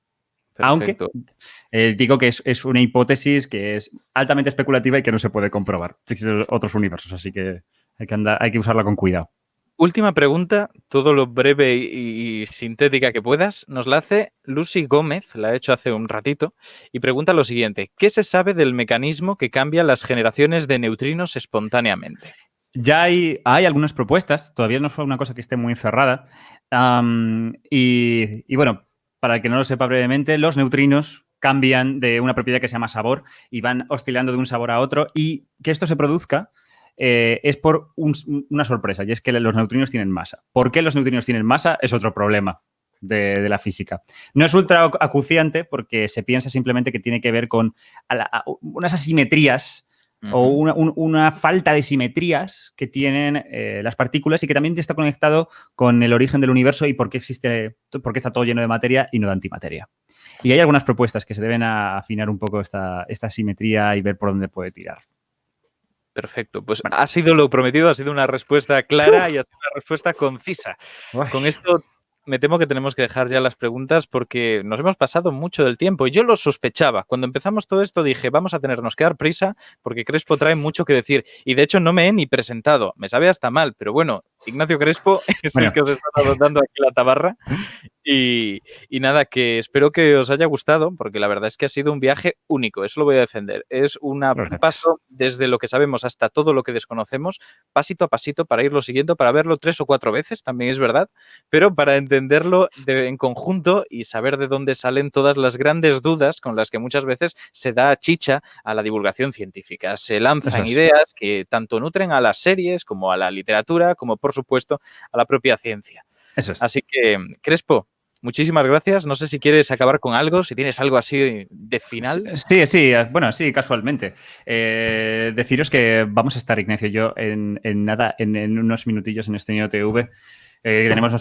Perfecto. Aunque digo que es una hipótesis que es altamente especulativa y que no se puede comprobar. Existen otros universos, así que hay que usarla con cuidado. Última pregunta, todo lo breve y sintética que puedas, nos la hace Lucy Gómez, la ha hecho hace un ratito, y pregunta lo siguiente, ¿qué se sabe del mecanismo que cambia las generaciones de neutrinos espontáneamente? Ya hay algunas propuestas, todavía no es una cosa que esté muy cerrada. Y bueno, para el que no lo sepa brevemente, los neutrinos cambian de una propiedad que se llama sabor y van oscilando de un sabor a otro, y que esto se produzca es por una sorpresa, y es que los neutrinos tienen masa. ¿Por qué los neutrinos tienen masa? Es otro problema de la física. No es ultra acuciante porque se piensa simplemente que tiene que ver con unas asimetrías o una falta de simetrías que tienen las partículas, y que también está conectado con el origen del universo y por qué está todo lleno de materia y no de antimateria. Y hay algunas propuestas que se deben afinar un poco esta simetría y ver por dónde puede tirar. Perfecto, pues ha sido lo prometido, ha sido una respuesta clara y ha sido una respuesta concisa. Con esto me temo que tenemos que dejar ya las preguntas porque nos hemos pasado mucho del tiempo. Yo lo sospechaba. Cuando empezamos todo esto dije, vamos a tenernos que dar prisa porque Crespo trae mucho que decir. Y de hecho no me he ni presentado. Me sabe hasta mal, pero bueno, Ignacio Crespo es el que os está dando aquí la tabarra. Y nada, que espero que os haya gustado, porque la verdad es que ha sido un viaje único, eso lo voy a defender. Es un paso desde lo que sabemos hasta todo lo que desconocemos, pasito a pasito, para irlo siguiendo, para verlo 3 o 4 veces, también es verdad, pero para entenderlo en conjunto y saber de dónde salen todas las grandes dudas con las que muchas veces se da chicha a la divulgación científica. Se lanzan ideas que tanto nutren a las series como a la literatura, como por supuesto a la propia ciencia. Eso es. Así que, Crespo, muchísimas gracias. No sé si quieres acabar con algo, si tienes algo así de final. Sí, bueno, sí, casualmente. Deciros que vamos a estar, Ignacio y yo, en unos minutillos en este NeoTV. Tenemos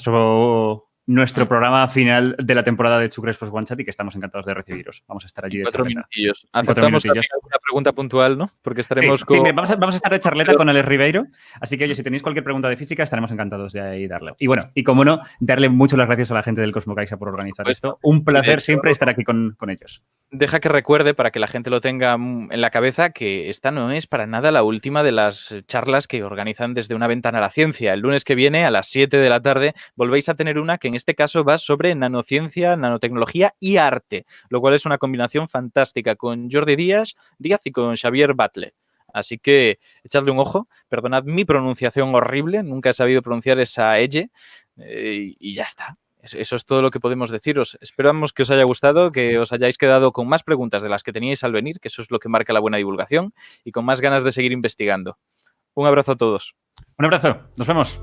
nuestro programa final de la temporada de Chucres Post One Chat y que estamos encantados de recibiros. Vamos a estar allí de 4 charleta. minutillos. 4 Aceptamos minutillos. alguna pregunta puntual, ¿no? Porque estaremos Sí, con... sí, vamos a estar de charleta con Alex Ribeiro. Así que, oye, si tenéis cualquier pregunta de física, estaremos encantados de ahí darle. Y bueno, y como no, darle mucho las gracias a la gente del Cosmo Caixa por organizar esto. Un placer siempre estar aquí con ellos. Deja que recuerde, para que la gente lo tenga en la cabeza, que esta no es para nada la última de las charlas que organizan desde Una Ventana a la Ciencia. El lunes que viene, a las 7 de la tarde, volvéis a tener una que en este caso va sobre nanociencia, nanotecnología y arte, lo cual es una combinación fantástica con Jordi Díaz y con Xavier Batle. Así que echadle un ojo. Perdonad mi pronunciación horrible, nunca he sabido pronunciar esa elle y ya está. Eso es todo lo que podemos deciros. Esperamos que os haya gustado, que os hayáis quedado con más preguntas de las que teníais al venir, que eso es lo que marca la buena divulgación, y con más ganas de seguir investigando. Un abrazo a todos. Un abrazo. Nos vemos.